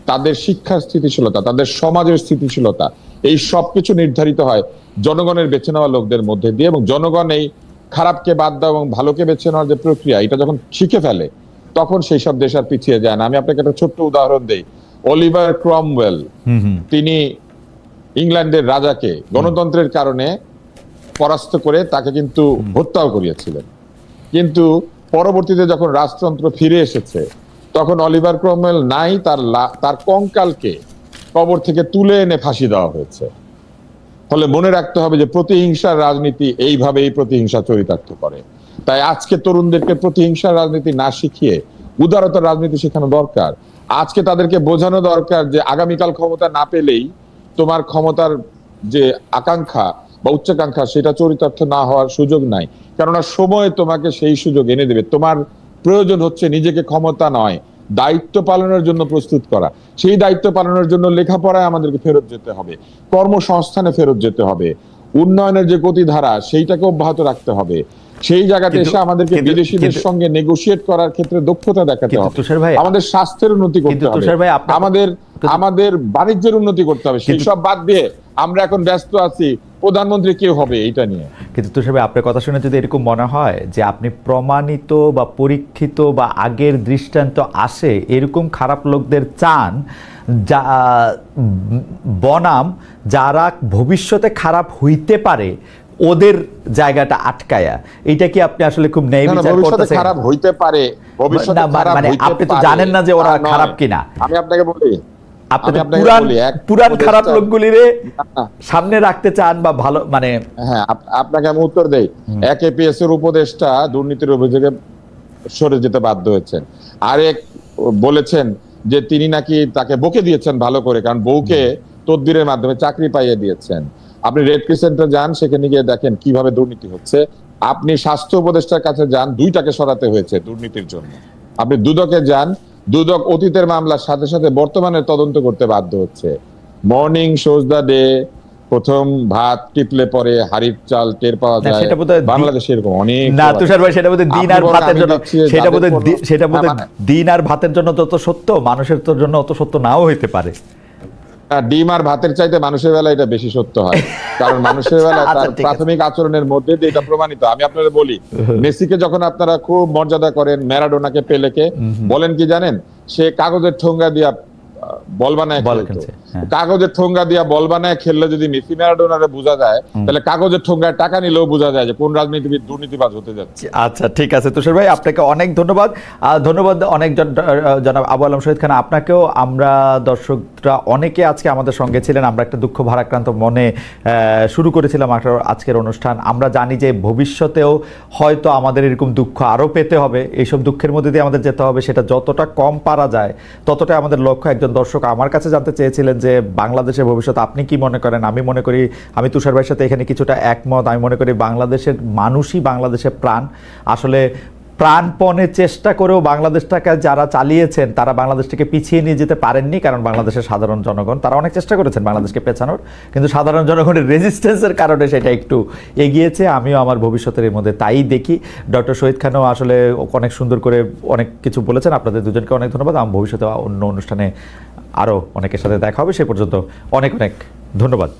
তাদের শিক্ষার স্থিতিশীলতা, তাদের সমাজের স্থিতিশীলতা, এই সবকিছু নির্ধারিত হয় জনগণের বেছে নেওয়া লোকদের মধ্যে দিয়ে। এবং জনগণ এই খারাপকে বাদ দেওয়া এবং ভালোকে বেছে নেওয়ার যে প্রক্রিয়া, এটা যখন শিখে ফেলে, তখন সেই সব দেশ আর পিছিয়ে যায় না। আমি আপনাকে একটা ছোট্ট উদাহরণ দেই। অলিভার ক্রমওয়েল, তিনি ইংল্যান্ডের রাজাকে গণতন্ত্রের কারণে পরাস্ত করে তাকে কিন্তু হত্যাও করিয়েছিলেন। কিন্তু পরবর্তীতে যখন রাজতন্ত্র ফিরে এসেছে, তখন অলিভার ক্রমওয়েল নাই, তার কঙ্কালকে কবর থেকে তুলে এনে ফাঁসি দেওয়া হয়েছে। ফলে মনে রাখতে হবে যে প্রতিহিংসার রাজনীতি এইভাবেই প্রতিহিংসা চরিতার্থ করে। তাই আজকে তরুণদেরকে প্রতিহিংসার রাজনীতি না শিখিয়ে উদারতার রাজনীতি শেখানো দরকার। আজকে তাদেরকে বোঝানো দরকার যে আগামীকাল ক্ষমতা না পেলেই তোমার ক্ষমতার যে আকাঙ্ক্ষা বা উচ্চাকাঙ্ক্ষা, সেটা চরিতার্থ না হওয়ার সুযোগ নাই। কেননা সময় তোমাকে সেই সুযোগ এনে দেবে। তোমার প্রয়োজন হচ্ছে নিজেকে ক্ষমতা নয়, দায়িত্ব পালনের জন্য প্রস্তুত করা। সেই দায়িত্ব পালনের জন্য লেখাপড়ায় আমাদেরকে ফেরত যেতে হবে, কর্মসংস্থানে ফেরত যেতে হবে, উন্নয়নের যে গতিধারা সেইটাকে অব্যাহত রাখতে হবে। সেই জায়গাতে এসে আমাদেরকে বিদেশিদের সঙ্গে নেগোশিয়েট করার ক্ষেত্রে দক্ষতা দেখাতে হবে। আমাদের স্বাস্থ্যের উন্নতি করতে হবে, আমাদের বাণিজ্যের উন্নতি করতে হবে। সেই সব বাদ দিয়ে আমরা এখন ব্যস্ত আছি প্রধানমন্ত্রী কে হবে এইটা নিয়ে। কিন্তু তুষার ভাই, আপনার কথা শুনে যদি এরকম মনে হয় যে আপনি প্রমাণিত বা পরীক্ষিত বা আগের দৃষ্টান্ত আসে এরকম খারাপ লোকদের চান, যা বনাম যারা ভবিষ্যতে খারাপ হইতে পারে ওদের জায়গাটা আটকায়া, এটা কি আপনি আসলে খুব ন্যায় বিচার করতেছেন? খারাপ হইতে পারে, ভবিষ্যতে খারাপ হইতে পারে, আপনি তো জানেন না যে ওরা খারাপ কিনা। আমি আপনাকে বলি, পুরান খারাপ লোকগুলিরে সামনে রাখতে চান বা ভালো, মানে হ্যাঁ, আপনাকে আমি উত্তর দেই। একেপিএস এর উপদেষ্টা দুর্নীতির অভিযোগে সরে যেতে বাধ্য হয়েছেন। আরেক বলেছেন যে তিনি নাকি তাকে বকে দিয়েছেন ভালো করে, কারণ বউকে তদবিরের মাধ্যমে চাকরি পাইয়ে দিয়েছেন। আপনি রেড ক্রিসেন্টে যান, সেখানে গিয়ে দেখেন কিভাবে দুর্নীতি হচ্ছে। আপনি স্বাস্থ্য উপদেষ্টার কাছে যান, দুইটাকে সরাতে হয়েছে দুর্নীতির জন্য। আপনি দুদকে যান, দুদক অতীতের মামলার সাথে সাথে বর্তমানে তদন্ত করতে বাধ্য হচ্ছে। মর্নিং শোজ দ্য ডে, প্রথম ভাত টিপলে পরে হাড়ির চাল টের পাওয়া যায়, বাংলাদেশে এরকম অনেক না তুষার ভাই, সেটা বোধহয় দিন আর ভাতের জন্য, সেটা বোধহয় দিন আর ভাতের জন্য যত সত্য মানুষের জন্য অত সত্য নাও হইতে পারে। ডিম আর ভাতের চাইতে মানুষের বেলা এটা বেশি সত্য হয়, কারণ মানুষের বেলা তার প্রাথমিক আচরণের মধ্যে দিয়ে এটা প্রমাণিত। আমি আপনাদের বলি, মেসিকে যখন আপনারা খুব মর্যাদা করেন, ম্যারাডোনাকে, পেলেকে বলেন কি জানেন, সে কাগজের ঠোঙ্গা দিয়া বল বানায় খেলতো। কাগজের ঠোঙ্গা দিয়া বল বানায় খেললে যদি মেসি ম্যারাডোনারে বোঝা যায়, তাহলে কাগজের ঠোঙ্গায় টাকা নিলেও বোঝা যায় যে কোন রাজনীতিবিদ দুর্নীতিবাজ হতে যাচ্ছে। আচ্ছা ঠিক আছে তুষার ভাই, আপনাকে অনেক ধন্যবাদ। ধন্যবাদ অনেক জনাব আবু আলম শহীদ খান, আপনাকেও। আমরা দর্শকরা অনেকে আজকে আমাদের সঙ্গে ছিলেন। আমরা একটা দুঃখ ভারাক্রান্ত মনে শুরু করেছিলাম আজকের অনুষ্ঠান। আমরা জানি যে ভবিষ্যতেও হয়তো আমাদের এরকম দুঃখ আরও পেতে হবে, এইসব দুঃখের মধ্যে দিয়ে আমাদের যেতে হবে, সেটা যতটা কম পারা যায় ততটাই আমাদের লক্ষ্য। একজন দর্শক আমার কাছে জানতে চেয়েছিলেন যে বাংলাদেশের ভবিষ্যৎ আপনি কি মনে করেন। আমি মনে করি, আমি তুষার ভাইয়ের সাথে এখানে কিছুটা একমত। আমি মনে করি বাংলাদেশের মানুষই বাংলাদেশের প্রাণ। আসলে প্রাণপণে চেষ্টা করেও বাংলাদেশটাকে যারা চালিয়েছেন তারা বাংলাদেশটাকে পিছিয়ে নিয়ে যেতে পারেননি, কারণ বাংলাদেশের সাধারণ জনগণ তারা অনেক চেষ্টা করেছেন বাংলাদেশকে পেছানোর, কিন্তু সাধারণ জনগণের রেজিস্ট্যান্সের কারণে সেটা একটু এগিয়েছে। আমিও আমার ভবিষ্যতের এর মধ্যে তাই দেখি। ডক্টর শহীদ খানও আসলে অনেক সুন্দর করে অনেক কিছু বলেছেন। আপনাদের দুজনকে অনেক ধন্যবাদ। আমার ভবিষ্যতে অন্য অনুষ্ঠানে আরও অনেকের সাথে দেখা হবে। সে পর্যন্ত অনেক অনেক ধন্যবাদ।